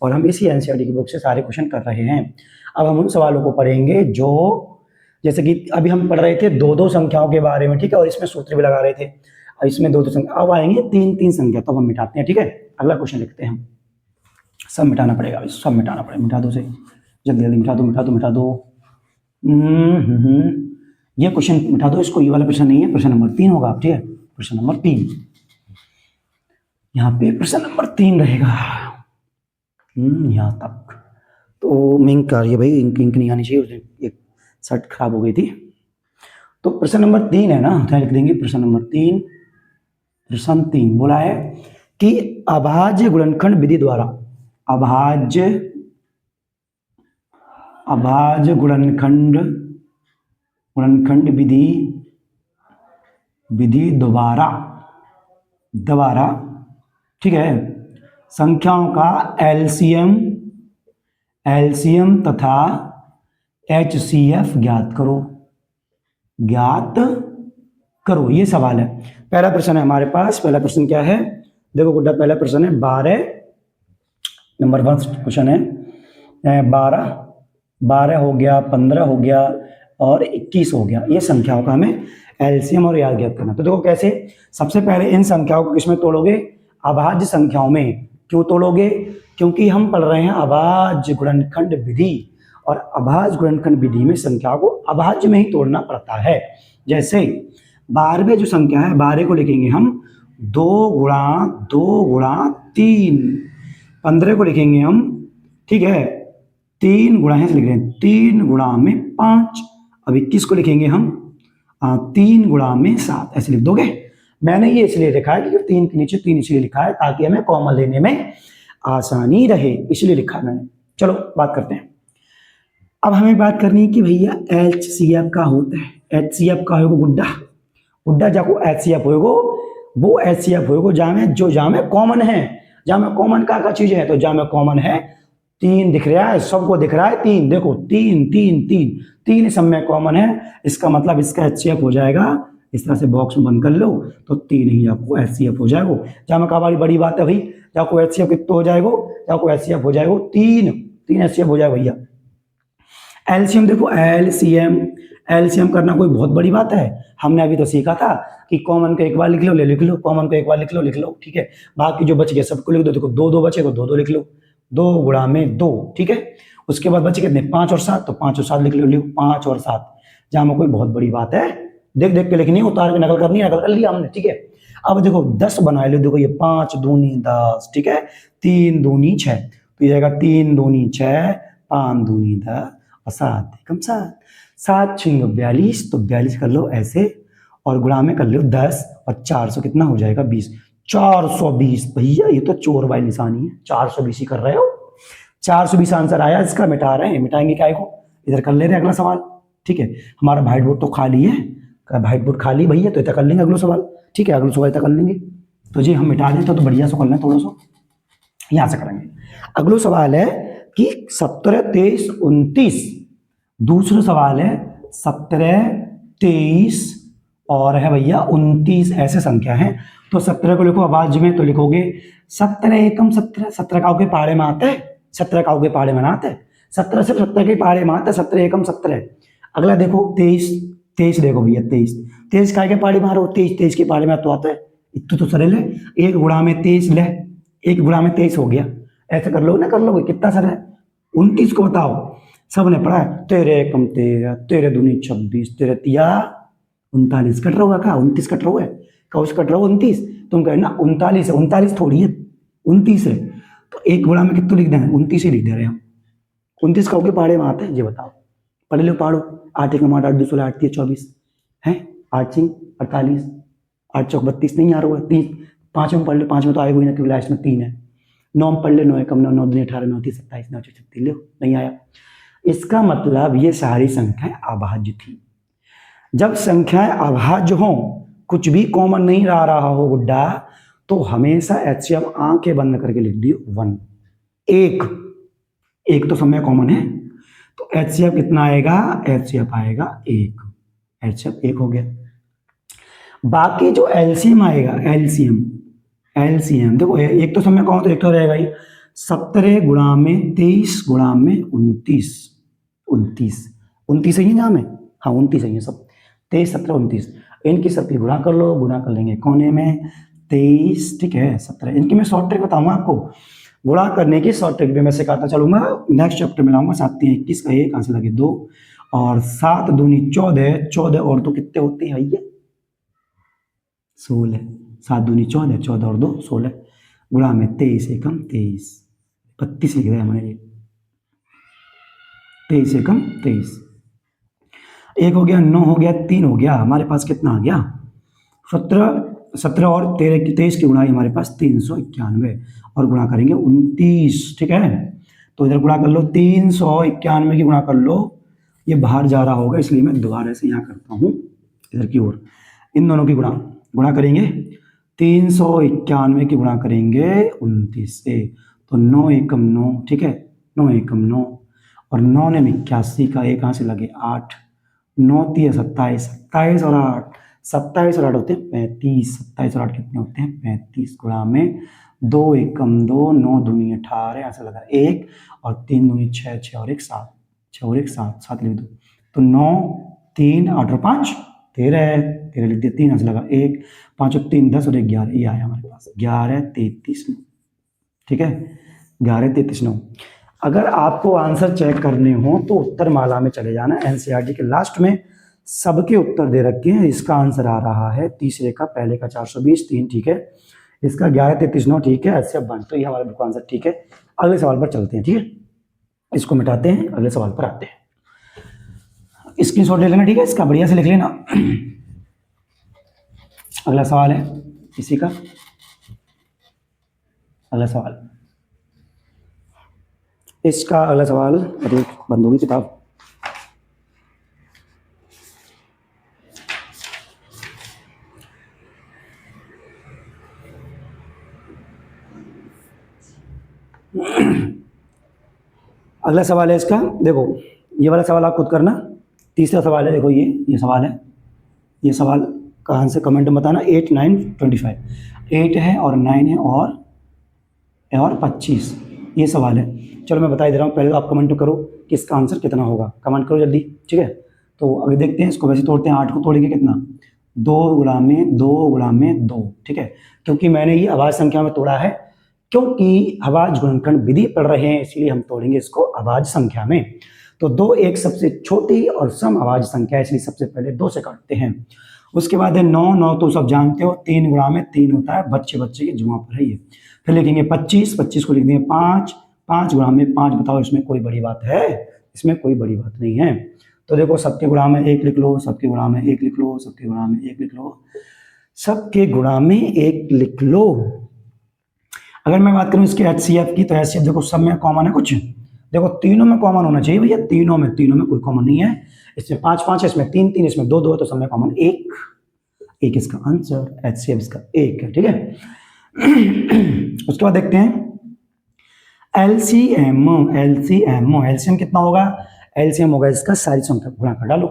और हम इसी एनसीईआरटी की बुक से सारे क्वेश्चन कर रहे हैं। अब हम उन सवालों को पढ़ेंगे जो, जैसे कि अभी हम पढ़ रहे थे 2-2 संख्याओं के बारे में, ठीक है, और इसमें सूत्र भी लगा रहे थे, इसमें 2-2 संख्या, अब आएंगे 3-3 संख्या, तो हम मिटाते हैं। ठीक है, अगला क्वेश्चन लिखते हैं हम, सब मिटाना पड़ेगा, सब मिटाना पड़ेगा, मिटा दो से जल्दी जल्दी, मिटा दो मिटा दो मिटा दो। ये क्वेश्चन मिटा दो, इसको, ये वाला प्रश्न नहीं है, प्रश्न नंबर 3 होगा। ठीक है, प्रश्न नंबर 3, यहाँ पे प्रश्न नंबर 3 रहेगा, यहाँ तक। तो मिंक आ रही है भाई, इंक नहीं आनी चाहिए, एक शर्ट खराब हो गई थी। तो प्रश्न नंबर 3 है ना, तो लिख देंगे प्रश्न नंबर 3। प्रश्न 3 बोला है कि अभाज्य गुणनखंड विधि द्वारा, अभाज्य गुणनखंड विधि द्वारा, ठीक है, संख्याओं का एलसीएम तथा एचसीएफ ज्ञात करो, ये सवाल है। पहला प्रश्न है हमारे पास, पहला प्रश्न क्या है, देखो गुड्डा, पहला प्रश्न है 12 नंबर 1 क्वेश्चन है, 12 हो गया, 15 हो गया और 21 हो गया, ये संख्याओं का हमें एलसीएम और याद ज्ञात करना। तो देखो कैसे, सबसे पहले इन संख्याओं को किसमें तोड़ोगे, अभाज्य संख्याओं में। क्यों तोड़ोगे, क्योंकि हम पढ़ रहे हैं अभाज्य गुणनखंड विधि, और अभाज्य गुणनखंड विधि में संख्याओं को अभाज्य में ही तोड़ना पड़ता है। जैसे 12वें जो संख्या है, 12 को लिखेंगे हम 2 गुणा 3, 15 को लिखेंगे हम, ठीक है, 3 गुणा है, लिख रहे हैं 3 गुणा में 5, अब 21 को लिखेंगे हम 3 गुणा में 7, ऐसे लिख दोगे। मैंने ये इसलिए लिखा है कि 3 के नीचे 3 इसलिए लिखा है ताकि हमें कॉमन लेने में आसानी रहे, इसलिए लिखा है मैंने। चलो बात करते हैं, अब हमें बात करनी है कि भैया एचसीएफ का होता है, एचसीएफ का होगा गुड्डा जाको एचसीएफ होगा, वो एचसीएफ होगा जहाँ में कॉमन है, जहाँ में कॉमन का चीज है, तो जहाँ में कॉमन है 3 दिख रहा है, सबको दिख रहा है 3, देखो 3 सब में कॉमन है, इसका मतलब इसका एचसीएफ हो जाएगा, इस तरह से बॉक्स में बंद कर लो तो 3 ही आपको एचसीएफ हो जाएगा। जहाँ में काफी बड़ी बात है भाई, जहाँ को एचसीएफ कितना हो जाएगा, जहाँ को एचसीएफ हो जाएगा 3 एचसीएफ हो जाएगा भैया। एलसीएम देखो, एलसीएम करना कोई बहुत बड़ी बात है, हमने अभी तो सीखा था कि कॉमन को एक बार लिख लो, कॉमन को एक बार लिख लो, ठीक है, बाकी जो बच गए सबको लिख दो, देखो 2 बचे तो 2 लिख लो, 2 गुणा में 2, ठीक है, उसके बाद बचे कितने 5 और 7, तो 5 और 7 लिख लो, 5 और 7, जहाँ में कोई बहुत बड़ी बात है, देख के लिखनी, उतार के नकल करनी, नकल कर लिया हमने, ठीक है। अब देखो 10 बना लो, देखो ये 5 दूनी 10, ठीक है, 3 दूनी 6, तो ये जाएगा 3 दूनी 6, 5 दूनी 10 और 7 एकम 7, 7 6 42, तो 42 कर लो ऐसे, और गुणा में कर लो 10 और 400 कितना हो जाएगा 20, 420। भैया ये तो चोर वाली निशानी है, 420 ही कर रहे हो, 420 आंसर आया, इसका मिटा रहे हैं, मिटाएंगे क्या को, इधर कर ले रहे हैं अगला सवाल, ठीक है। हमारा व्हाइट बोर्ड तो खाली है, व्हाइट बोर्ड खाली भैया, तो इतना कर लेंगे अगला सवाल, ठीक है, अगला सवाल इतना कर लेंगे, तो जी हम मिटा देते तो बढ़िया से कर लें, थोड़ा सा यहाँ से करेंगे। अगला सवाल है कि 17 23 29, दूसरा सवाल है 17 23 और है भैया 29, ऐसे संख्या है, तो 17 को लिखो अभाज्य में, तो लिखोगे 17 एकम 17, 17 काऊ के पारे में आता है, 17 काऊ के पारे में आते हैं, 17 से 17 के पारे में आता है, 17 एकम 17। अगला देखो 23 देखो भैया, 23 काय के पारे मारो, 23 के पारे में तो आता है, इतना तो सरल है, 1 गुणा में 23 ले, 1 गुणा में 23 हो गया, ऐसे कर लो ना, कर लोगे, कितना सरल है। 29 को बताओ, सबने पढ़ा है, 13 एकम 13, 13 दूनी 26, 13 तिया 39, कट रहा होगा क्या, 29 कट रहा है, कौश कट रहा हो 29, तुम कहे ना 39 है, 39 थोड़ी है 29 है, तो 1 गुणा में कितना लिख दें, 29 ही लिख दे रहे हैं हम, 29 कहोगे पहाड़े में आते हैं, ये बताओ पढ़ लो, पढ़ो। 8 एक 8, 8 2 16, 8 3 24 है, 8 6 48, 8 चौक 32 नहीं आ रहा है। 3 5 में पढ़ लो, 5 में तो आएगा ही ना क्योंकि लास्ट में 3 है। 9 में पढ़ ले, 9 एकम 9, 9 दूनी 18, 9 30 27, 9 36 36, लो नहीं आया। इसका मतलब ये सारी संख्याएं अभाज्य थी। जब संख्याएं अभाज्य हो, कुछ भी कॉमन नहीं रहा हो गुड्डा, तो हमेशा एचसीएफ आंखें बंद करके लिख दियो 1। एक तो समय कॉमन है, तो एचसीएफ कितना आएगा? एचसीएफ आएगा 1। एचसीएफ 1 हो गया। बाकी जो एलसीएम आएगा, एलसीएम देखो, एक तो समय कॉमन, तो एक तो रहेगा ही। 17 गुणा में 23 गुणा में 29, 29 ही है यहाँ में, हाँ 29 ही है सब। 23 17 29, इनकी सबकी गुणा कर लो, गुणा कर लेंगे कोने में 23, ठीक है 17। इनकी मैं शॉर्ट ट्रिक बताऊंगा आपको, गुणा करने की शॉर्ट ट्रिक भी मैं सिखाता चलूंगा, नेक्स्ट चैप्टर में लाऊंगा। 7 3 21 का 1 कहाँ से लगे 2, और 7 दूनी 14, 14 और 2 कितने होते हैं भैया? 16। 7 दूनी 14, 14 और 2 16, गुणा में 23 एकम 23, 32 लिख रहे हैं हमारे, 23 एकम 23। 1 हो गया, 9 हो गया, 3 हो गया, हमारे पास कितना आ गया? 17 और 23 की गुणाई हमारे पास 391, और गुणा करेंगे 29, ठीक है। तो इधर गुणा कर लो, 391 की गुणा कर लो, ये बाहर जा रहा होगा इसलिए मैं दोबारा से यहाँ करता हूँ इधर की ओर। इन दोनों की गुणा करेंगे, 391 की गुणा करेंगे 29 से, तो 9 एकम 9, ठीक है 9 एकम 9, और 9 ने 81 का 1 कहाँ से लगे 8, 9 3 27, 27 और 8, 27 और 8 होते हैं 35, 27 और 8 कितने होते हैं 35, गुणा में 2 एकम 2, 9 दूनी 18, ऐसा लगा 1, और 3 दूनी 6, 6 और 1 7, 6 और 1 7, 7 लिख दो, तो 9 3 8 और 5 13, 13 लिख दिया, 3 ऐसा लगा 1, 5 और 3 10 और 1 11, ये आया हमारे पास 11 33, ठीक है 11 33 9। अगर आपको आंसर चेक करने हो तो उत्तर माला में चले जाना, एनसीईआरटी के लास्ट में सबके उत्तर दे रखे हैं। इसका आंसर आ रहा है तीसरे का, पहले का 420 3, ठीक है, इसका 11 33 9, ठीक है, एचसीएफ 1, तो ये हमारा बुक आंसर, ठीक है। अगले सवाल पर चलते हैं, ठीक है, इसको मिटाते हैं, अगले सवाल पर आते हैं। स्क्रीनशॉट ले लेना, ठीक है, इसका बढ़िया से लिख लेना। अगला सवाल है इसी का, अगला सवाल, इसका अगला सवाल, अरे बंद होगी किताब, अगला सवाल है इसका, देखो ये वाला सवाल आप खुद करना। तीसरा सवाल है, देखो ये सवाल है, ये सवाल का आंसर कमेंट में बताना। 8 9 25, 8 है और 9 है और 25, ये सवाल है। चलो मैं बता दे रहा हूँ, पहले तो आप कमेंट करो कि इसका आंसर कितना होगा, कमेंट करो जल्दी, ठीक है। तो अभी देखते हैं इसको, वैसे तोड़ते हैं, 8 को तोड़ेंगे कितना 2 गुणा में 2 गुणा में 2, ठीक है, क्योंकि मैंने ये अभाज्य संख्या में तोड़ा है, क्योंकि अभाज्य गुणनखंड विधि पढ़ रहे हैं इसलिए हम तोड़ेंगे इसको अभाज्य संख्या में। तो 2 एक सबसे छोटी और सम अभाज्य संख्या है, इसलिए सबसे पहले 2 से काटते हैं। उसके बाद है 9, 9 तो सब जानते हो 3 गुणा में 3 होता है, बच्चे की जुआ पर है ये। फिर लिखेंगे 25, 25 को लिख देंगे 5, 5 गुणा में 5, बताओ इसमें कोई बड़ी बात है? इसमें कोई बड़ी बात नहीं है। तो देखो सबके गुणा में 1 लिख लो, सबके गुणा में 1 लिख लो, सबके गुणा में 1 लिख लो, सबके गुणा में 1 लिख लो। अगर मैं बात करूं इसके एचसीएफ की, तो एचसीएफ देखो सब में कॉमन है कुछ, देखो तीनों में कॉमन होना चाहिए भैया, तीनों में कोई कॉमन नहीं है। इसमें 5 5 है, इसमें 3 3, इसमें 2 2 है, तो सब में कॉमन 1 इसका आंसर, एचसीएफ इसका 1 है, ठीक है। उसके बाद देखते हैं एलसीएम कितना होगा? एलसीएम होगा इसका सारी संख्या गुणा कर डालो,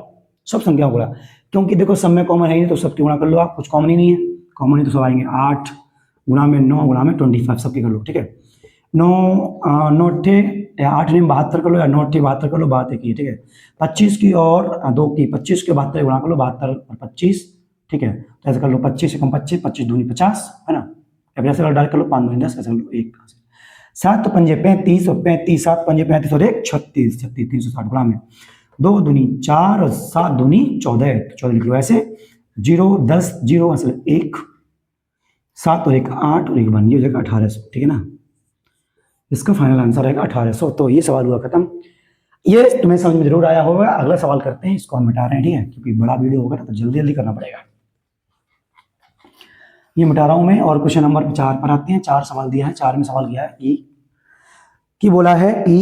सब संख्या गुणा, क्योंकि देखो सब में कॉमन है नहीं, तो सबकी गुणा कर लो आप, कुछ कॉमन ही नहीं है, कॉमन ही तो सब आएंगे। 8 गुणा में 9 गुणा में 25, सबकी कर लो, ठीक है। 9 9 8 ने 72 कर लो, या 9 8 72 कर लो, बात एक ही, ठीक है। 25 की और 2 की, 25 के 72 गुणा कर लो, 72 और 25, ठीक है। तो ऐसे कर लो 25 से कम 25, 25 दूनी 50, है ना, अब ऐसे डाल कर लो 5 दूनी 10, ऐसे कर लो 1, 7 पंजे 35 और 35, 7 पंजे 35 और 1 36, 36 360 गुणा में 2 दूनी 4 और 7 दूनी 14, 14 लिख लो ऐसे, 0 10 0 असल 1, 7 और 1 8 और 1 1, ये हो जाएगा 1800, ठीक है ना। इसका फाइनल आंसर आएगा 1800। तो ये सवाल हुआ खत्म। ये तुम्हें समझ में जरूर आया होगा। अगला सवाल करते हैं, इसको हम मिटा रहे हैं, ठीक है, क्योंकि बड़ा वीडियो होगा तो जल्दी जल्दी करना पड़ेगा। ये मिटा रहा हूं मैं और क्वेश्चन नंबर 4 पर आते हैं। 4 सवाल दिया है, 4 में सवाल किया है कि बोला है कि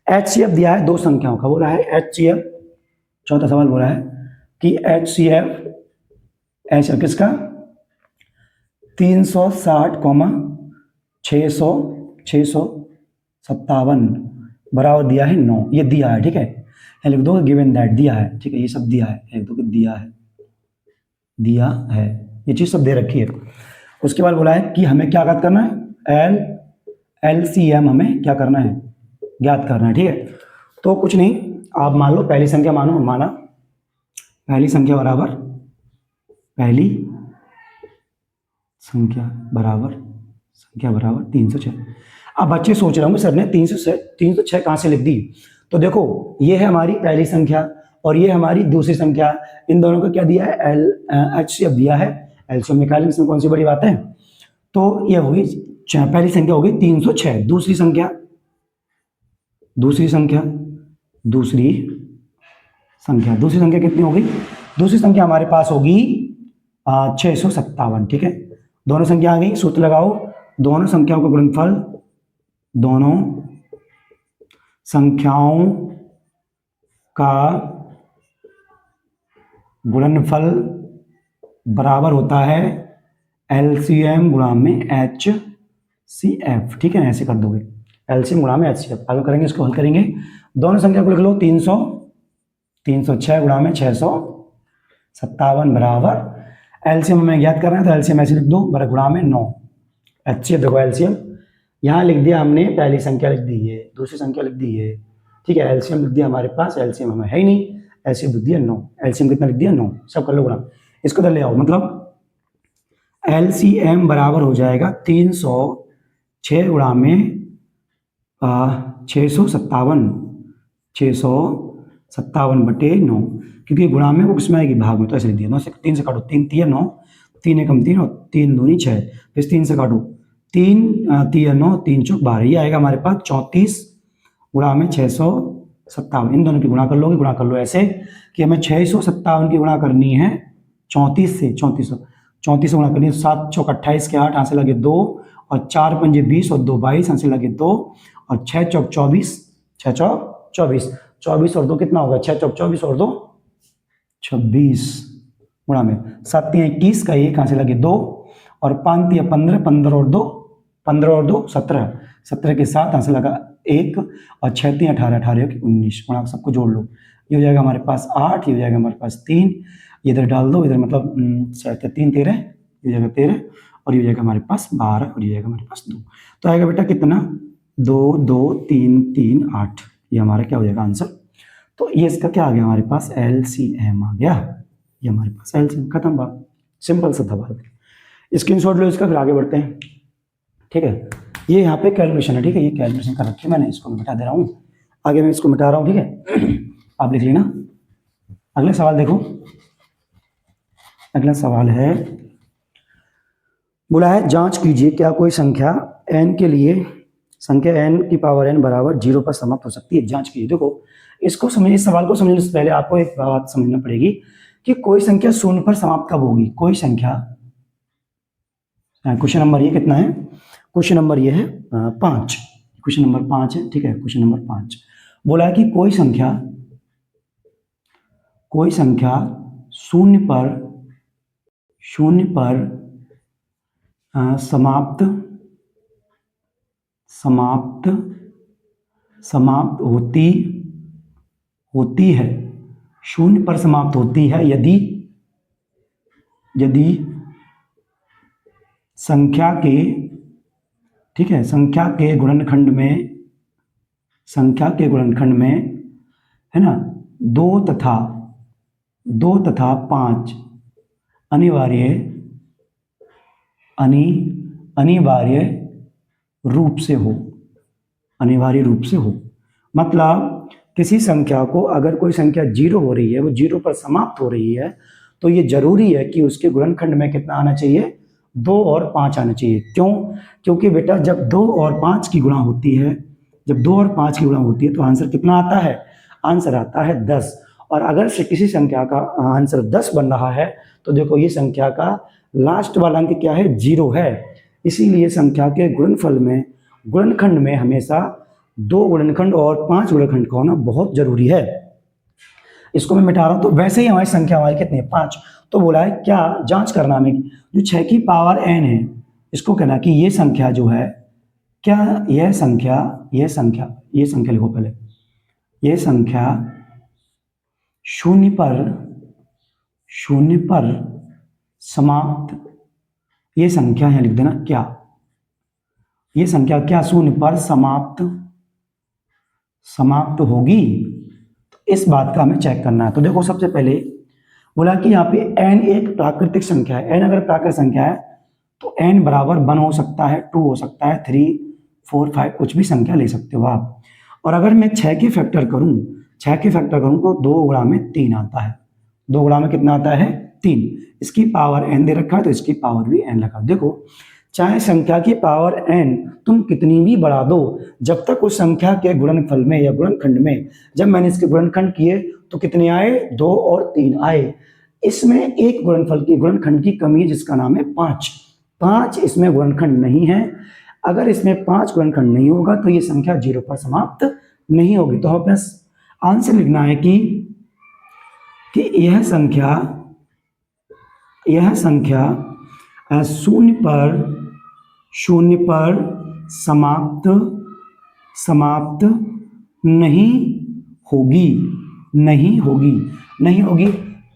HCF दिया है 2 संख्याओं का, बोला है HCF। चौथा सवाल बोला है कि HCF किसका 360,657 बराबर दिया है 9। ये दिया है, ठीक है, लिख दो गिवन दैट, दिया है, ठीक है, ये सब दिया है, लिख दो कि दिया है, ये चीज सब दे रखी है। उसके बाद बोला है कि हमें क्या ज्ञात करना है, LCM हमें क्या करना है, ज्ञात करना है, ठीक है। तो कुछ नहीं, आप मान लो पहली संख्या माना पहली संख्या बराबर 306। अब बच्चे सोच रहे होंगे सर ने 306 कहाँ से लिख दी। तो देखो ये है हमारी पहली संख्या और ये हमारी दूसरी संख्या, इन दोनों को क्या दिया है, HCF दिया है। एलसीएम निकालें, इसमें कौन सी बड़ी बात है। तो ये होगी पहली संख्या होगी 306, दूसरी संख्या कितनी होगी, दूसरी संख्या हमारे पास होगी 657, ठीक है। दोनों संख्या आ गई, सूत्र लगाओ, दोनों संख्याओं का गुणनफल बराबर होता है LCM गुणा में HCF, ठीक है, ऐसे कर दोगे, LCM गुणा में HCF। आगे करेंगे, इसको हल करेंगे, दोनों संख्या को लिख लो 306 गुणा में 657 बराबर LCM हमें ज्ञात करना है, तो LCM ऐसे लिख दो, बराबर गुणा में 9। HCF देखो LCM यहाँ लिख दिया हमने, पहली संख्या लिख दी है, दूसरी संख्या लिख दी है, ठीक है, LCM लिख दिया हमारे पास, LCM हमें है ही नहीं, LCM लिख दिया 9, LCM कितना लिख दिया 9, सब कर लो गुणा, इसको तो ले आओ, मतलब LCM बराबर हो जाएगा 306 गुणा में 657 बटे 9, क्योंकि गुणा में वो किसमें आएगी, भाग में, तो ऐसे लिख दिया। 9 से 3 से काटो, 3 3 9, 3 एकम 3 और 3 दूनी 6, फिर 3 से काटो, 3 3 9, 3 चौक 12, ये आएगा हमारे पास 34 गुणा में 657। इन दोनों की गुणा कर लोगे, गुणा कर लो ऐसे कि हमें 657 की गुणा करनी है 34 से, 34 से गुणा करनी है, 7 चौक 28 के 8, यहाँ से लगे 2 और 4 पंजे 20 और 2 22, यहाँ से लगे 2 और 6 चौक 24, 6 चौक 24, 24 और 2 कितना होगा, 6 चौक 24 और 2 26 गुणा में 7 3 21 का 1, यहाँ से लगे 2 और 5 3 15, 15 और 2 17, 17 के साथ यहाँ से लगा 1 और 6 3 18, 18 की 19 गुणा, सबको जोड़ लो, ये हो जाएगा हमारे पास 8, ये हो जाएगा हमारे पास 3, इधर डाल दो, इधर मतलब 3 13, ये हो जाएगा 13 और ये हो जाएगा हमारे पास 12 और ये हो जाएगा हमारे पास 2। तो आएगा बेटा कितना, 2 2 3 3 8, ये हमारा क्या हो जाएगा आंसर। तो ये इसका क्या आ गया हमारे पास, LCM आ गया, ये हमारे पास LCM, खत्म बात, सिंपल सा था बात। स्क्रीनशॉट लो इसका, फिर आगे बढ़ते हैं, ठीक है। ये यहाँ पे कैलकुलेशन है, ठीक है, ये कैलकुलेशन कर रखी है मैंने, इसको मिटा दे रहा हूँ, आगे मैं इसको मिटा रहा हूँ, ठीक है, आप लिख लेना। अगला सवाल देखो, अगला सवाल है, बोला है जांच कीजिए क्या कोई संख्या n के लिए संख्या n की पावर n बराबर 0 पर समाप्त हो सकती है, जांच कीजिए। देखो इसको समझिए, इस सवाल को समझने से पहले आपको एक बात समझना पड़ेगी कि कोई संख्या 0 पर समाप्त कब होगी। कोई संख्या, क्वेश्चन नंबर ये कितना है, क्वेश्चन नंबर ये है 5, क्वेश्चन नंबर 5 है, ठीक है, क्वेश्चन नंबर 5 बोला है कि कोई संख्या 0 पर समाप्त होती है 0 पर समाप्त होती है यदि संख्या के, ठीक है, संख्या के गुणनखंड में है ना 2 तथा 5 अनिवार्य रूप से हो। मतलब किसी संख्या को, अगर कोई संख्या 0 हो रही है, वो 0 पर समाप्त हो रही है, तो ये जरूरी है कि उसके गुणनखंड में कितना आना चाहिए, 2 और 5 आना चाहिए। क्यों? क्योंकि बेटा जब 2 और 5 की गुणा होती है जब 2 और 5 की गुणा होती है तो आंसर कितना आता है? आंसर आता है 10। और अगर से किसी संख्या का आंसर 10 बन रहा है तो देखो ये संख्या का लास्ट वाला अंक क्या है? 0 है। इसीलिए संख्या के गुणनफल में, गुणनखंड में हमेशा 2 गुणनखंड और 5 गुणनखंड का होना बहुत जरूरी है। इसको मैं मिटा रहा हूं तो वैसे ही हमारी संख्या हमारी कितनी है? 5। तो बोला है क्या जांच करना हमें, जो 6 की पावर n है, इसको कहना कि ये संख्या जो है, क्या यह संख्या लिखो पहले, यह संख्या शून्य पर समाप्त, ये संख्या है लिख देना, क्या ये संख्या क्या शून्य पर समाप्त होगी? तो इस बात का हमें चेक करना है। तो देखो सबसे पहले बोला कि यहाँ पे n एक प्राकृतिक संख्या है। n अगर प्राकृतिक संख्या है तो n बराबर 1 हो सकता है, 2 हो सकता है, 3, 4, 5 कुछ भी संख्या ले सकते हो आप। और अगर मैं 6 के फैक्टर करूं तो 2 गुणा में 3 आता है। 2 गुणा में कितना आता है? 3। इसकी पावर n दे रखा है तो इसकी पावर भी n लगा। देखो चाहे संख्या की पावर n तुम कितनी भी बढ़ा दो, जब तक उस संख्या के गुणनफल में या गुणनखंड में, जब मैंने इसके गुणनखंड किए तो कितने आए? 2 और 3 आए। इसमें एक गुणनखंड की कमी है जिसका नाम है 5 इसमें गुणनखंड नहीं है। अगर इसमें 5 गुणनखंड नहीं होगा तो ये संख्या 0 पर समाप्त नहीं होगी। तो हमें आंसर लिखना है कि यह संख्या शून्य पर समाप्त नहीं होगी।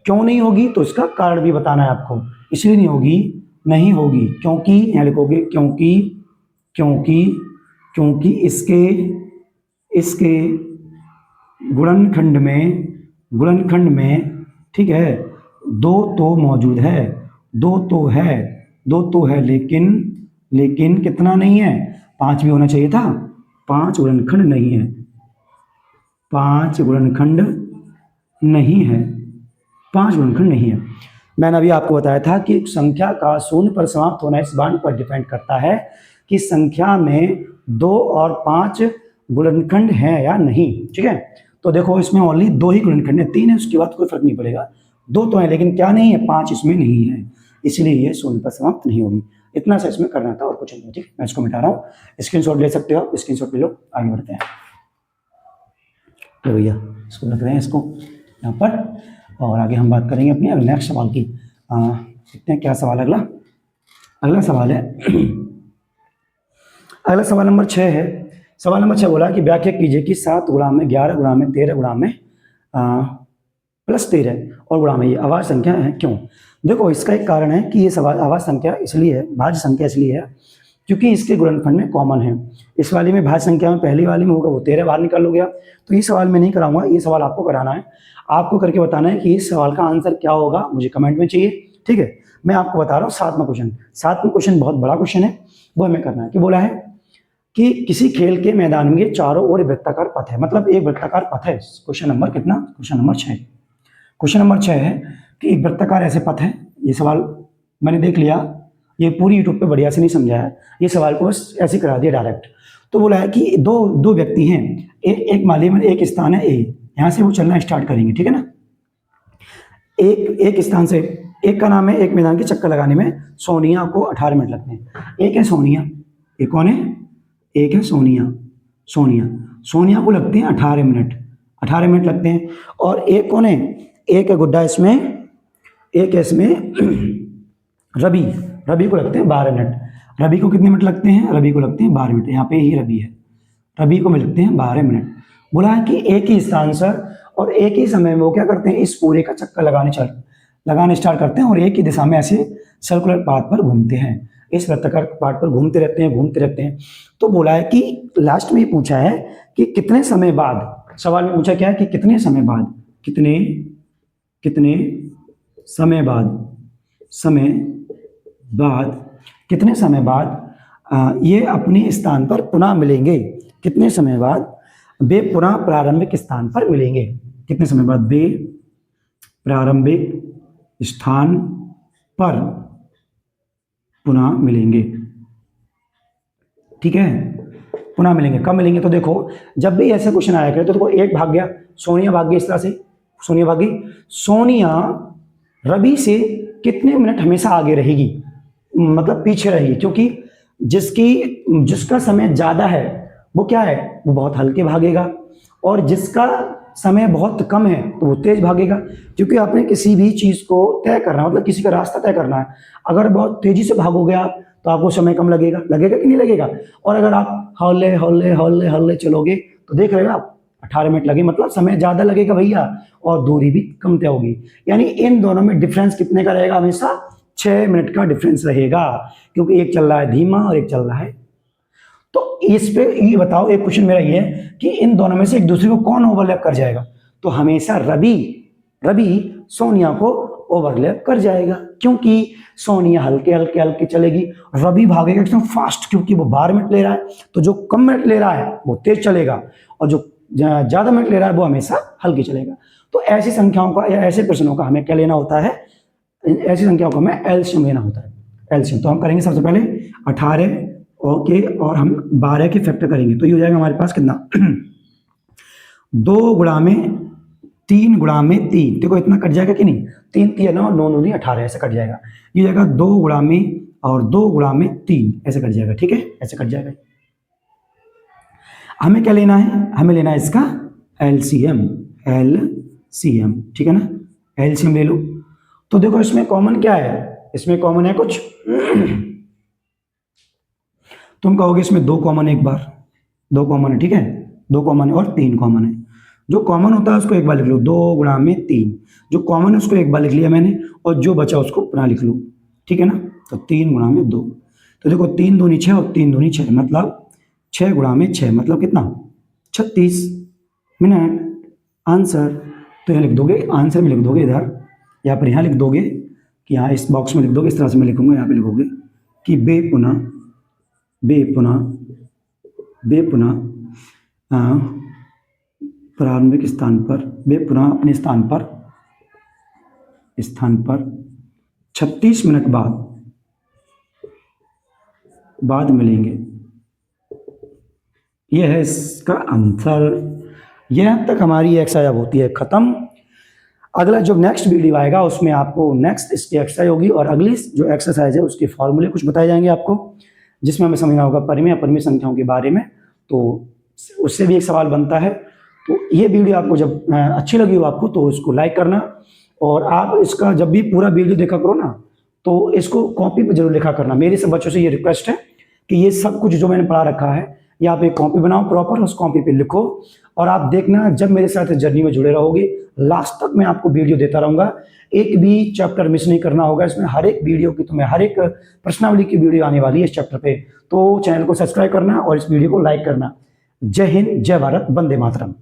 क्यों नहीं होगी? तो इसका कारण भी बताना है आपको। इसलिए नहीं होगी क्योंकि यहाँ लिखोगे क्योंकि इसके गुणनखंड में ठीक है 2 तो मौजूद है, 2 तो है लेकिन कितना नहीं है? 5 भी होना चाहिए था। 5 गुणनखंड नहीं है, 5 गुणनखंड नहीं है। मैंने अभी आपको बताया था कि संख्या का शून्य पर समाप्त होना इस बात पर डिपेंड करता है कि संख्या में 2 और 5 गुणनखंड हैं या नहीं। ठीक है, तो देखो इसमें ओनली 2 ही गुणनखंड है, 3 है उसके बाद कोई फर्क नहीं पड़ेगा। 2 तो है लेकिन क्या नहीं है? 5 इसमें नहीं है, इसलिए ये शून्य पर समाप्त नहीं होगी। इतना सा इसमें करना था और कुछ नहीं। ठीक, मैं इसको मिटा रहा हूँ, स्क्रीनशॉट ले सकते हो आप, स्क्रीनशॉट ले लो, आगे बढ़ते हैं। तो भैया इसको रख रहे हैं इसको यहाँ पर, और आगे हम बात करेंगे अपने नेक्स्ट सवाल की। देखते हैं क्या सवाल है अगला सवाल है अगला सवाल नंबर 6 है। सवाल नंबर 6 बोला कि व्याख्या कीजिए कि 7 गुणा में 11 गुणा में 13 गुणा में प्लस 13 और गुणा में ये अभाज्य संख्या है, क्यों? देखो इसका एक कारण है कि ये सवाल अभाज्य संख्या इसलिए है, भाज्य संख्या इसलिए है क्योंकि इसके गुणनखंड में कॉमन है। इस वाली में भाज्य संख्या में पहली वाली में होगा वो 13 बाहर निकल गया, तो ये सवाल मैं नहीं कराऊंगा, ये सवाल आपको कराना है। आपको करके बताना है कि इस सवाल का आंसर क्या होगा, मुझे कमेंट में चाहिए। ठीक है, मैं आपको बता रहा हूँ 7वां क्वेश्चन बहुत बड़ा क्वेश्चन है, वो हमें करना है। कि बोला है कि किसी खेल के मैदान में चारों ओर वृत्ताकार पथ है, मतलब एक वृत्ताकार पथ है। क्वेश्चन नंबर कितना? क्वेश्चन नंबर 6 है कि एक वृत्ताकार ऐसे पथ है। ये सवाल मैंने देख लिया, ये पूरी यूट्यूब पे बढ़िया से नहीं समझाया है, ये सवाल को बस ऐसे करा दिया डायरेक्ट। तो बोला है कि दो व्यक्ति हैं, एक माली में एक स्थान है ए, यहाँ से वो चलना स्टार्ट करेंगे। ठीक है ना, एक स्थान से, एक का नाम है, एक मैदान के चक्कर लगाने में सोनिया को 18 मिनट लगते हैं। एक है सोनिया, एक कौन है? एक है सोनिया को लगते हैं 18 मिनट लगते हैं। और एक कौन है? एक है गुड्डा, इसमें एक है इसमें रवि को लगते हैं 12 मिनट। रवि को कितने मिनट लगते हैं? रवि को लगते हैं 12 मिनट। यहाँ पे ही रवि है, रवि को लगते हैं 12 मिनट। बोला है कि एक ही स्थान पर और एक ही समय में वो क्या करते हैं? इस पूरे का चक्कर लगाने स्टार्ट करते हैं और एक ही दिशा में ऐसे सर्कुलर पाथ पर घूमते हैं, इस वृत्ताकार पाथ पर घूमते रहते हैं। तो बोला है कि लास्ट में पूछा है कि कितने समय बाद, सवाल में पूछा क्या है कि कितने समय बाद ये अपने स्थान पर पुनः मिलेंगे। कितने समय बाद वे पुनः प्रारंभिक स्थान पर मिलेंगे? कितने समय बाद वे प्रारंभिक स्थान पर पुनः मिलेंगे? ठीक है, पुनः मिलेंगे, कब मिलेंगे? तो देखो जब भी ऐसे क्वेश्चन आया करे तो देखो एक भाग गया, सोनिया भाग गई, इस तरह से सोनिया भागी। सोनिया रवि से कितने मिनट हमेशा आगे रहेगी, मतलब पीछे रहेगी, क्योंकि जिसका समय ज्यादा है वो क्या है, वो बहुत हल्के भागेगा, और जिसका समय बहुत कम है तो वो तेज भागेगा। क्योंकि आपने किसी भी चीज को तय करना है, मतलब किसी का रास्ता तय करना है, अगर बहुत तेजी से भागोगे आप तो आपको समय कम लगेगा, लगेगा कि नहीं लगेगा? और अगर आप हौले हौले हौले हौले चलोगे तो देख रहे हो आप 18 मिनट लगे, मतलब समय ज्यादा लगेगा भैया, और दूरी भी कम तय होगी। यानी इन दोनों में डिफरेंस कितने का रहेगा? हमेशा 6 मिनट का डिफरेंस रहेगा, क्योंकि एक चल रहा है धीमा और एक चल रहा है। तो इस पे ये बताओ, एक क्वेश्चन मेरा ये है कि इन दोनों में से एक दूसरे को कौन ओवरलैप कर जाएगा? तो हमेशा रवि सोनिया को ओवरलैप कर जाएगा, क्योंकि सोनिया हल्के हल्के हल्के चलेगी, रवि भागेगा एकदम फास्ट, क्योंकि वो 12 मिनट ले रहा है। तो जो कम मिनट ले रहा है वो तेज चलेगा, और जो ज्यादा मिनट ले रहा है वो हमेशा हल्के चलेगा। तो ऐसी संख्याओं का या ऐसे प्रश्नों का हमें क्या लेना होता है? ऐसी संख्याओं का हमें एलसीएम लेना होता है, एलसीएम। तो हम करेंगे सबसे पहले 18 ओके, और हम 12 के फैक्टर करेंगे, तो ये हो जाएगा हमारे पास कितना 2 गुणा में 3 गुणा में 3, देखो इतना कट जाएगा कि नहीं, 3 3 9 9 9 18 ऐसे कट जाएगा। ये जाएगा 2 गुणा में और 2 गुणा में 3 ऐसे कट जाएगा, ठीक है, ऐसे कट जाएगा। हमें क्या लेना है? हमें लेना है इसका एलसीएम, एलसीएम, ठीक है ना, एलसीएम ले लो। तो देखो इसमें कॉमन क्या है? इसमें कॉमन है कुछ तुम कहोगे इसमें 2 कॉमन है, एक बार 2 कॉमन है, ठीक है, 2 कॉमन है और 3 कॉमन है। जो कॉमन होता है उसको एक बार लिख लो, 2 गुणा में 3, जो कॉमन है उसको एक बार लिख लिया मैंने, और जो बचा उसको पुनः लिख लो, ठीक है ना। तो 3 गुणा में 2, तो देखो 3 दूनी 6 और 3 दूनी 6, मतलब 6 गुणा में 6, मतलब कितना 36 मिनट आंसर। तो यहाँ लिख दोगे, आंसर में लिख दोगे इधर, या फिर यहाँ लिख दोगे कि यहाँ इस बॉक्स में लिख दोगे, इस तरह से मैं लिखूंगा, यहाँ पे लिखोगे कि बेपुनः प्रारंभिक स्थान पर, बेपुनः अपने स्थान पर 36 मिनट बाद मिलेंगे। यह है इसका आंसर। यह तक हमारी एक्सरसाइज अब होती है खत्म। अगला जो नेक्स्ट वीडियो आएगा उसमें आपको नेक्स्ट इसकी एक्सरसाइज होगी, और अगली जो एक्सरसाइज है उसके फॉर्मूले कुछ बताए जाएंगे आपको, जिसमें हमें समझना होगा परिमेय अपरिमेय संख्याओं के बारे में। तो उससे भी एक सवाल बनता है। तो ये वीडियो आपको जब अच्छी लगी हो आपको, तो इसको लाइक करना, और आप इसका जब भी पूरा वीडियो देखा करो ना, तो इसको कॉपी पर जरूर लिखा करना। मेरे सब बच्चों से ये रिक्वेस्ट है कि ये सब कुछ जो मैंने पढ़ा रखा है, या आप एक कॉपी बनाओ प्रॉपर, उस कॉपी पे लिखो, और आप देखना जब मेरे साथ जर्नी में जुड़े रहोगे, लास्ट तक मैं आपको वीडियो देता रहूंगा, एक भी चैप्टर मिस नहीं करना होगा। इसमें हर एक वीडियो की तुम्हें हर एक प्रश्नावली की वीडियो आने वाली है इस चैप्टर पे। तो चैनल को सब्सक्राइब करना और इस वीडियो को लाइक करना। जय हिंद, जय भारत, वंदे मातरम।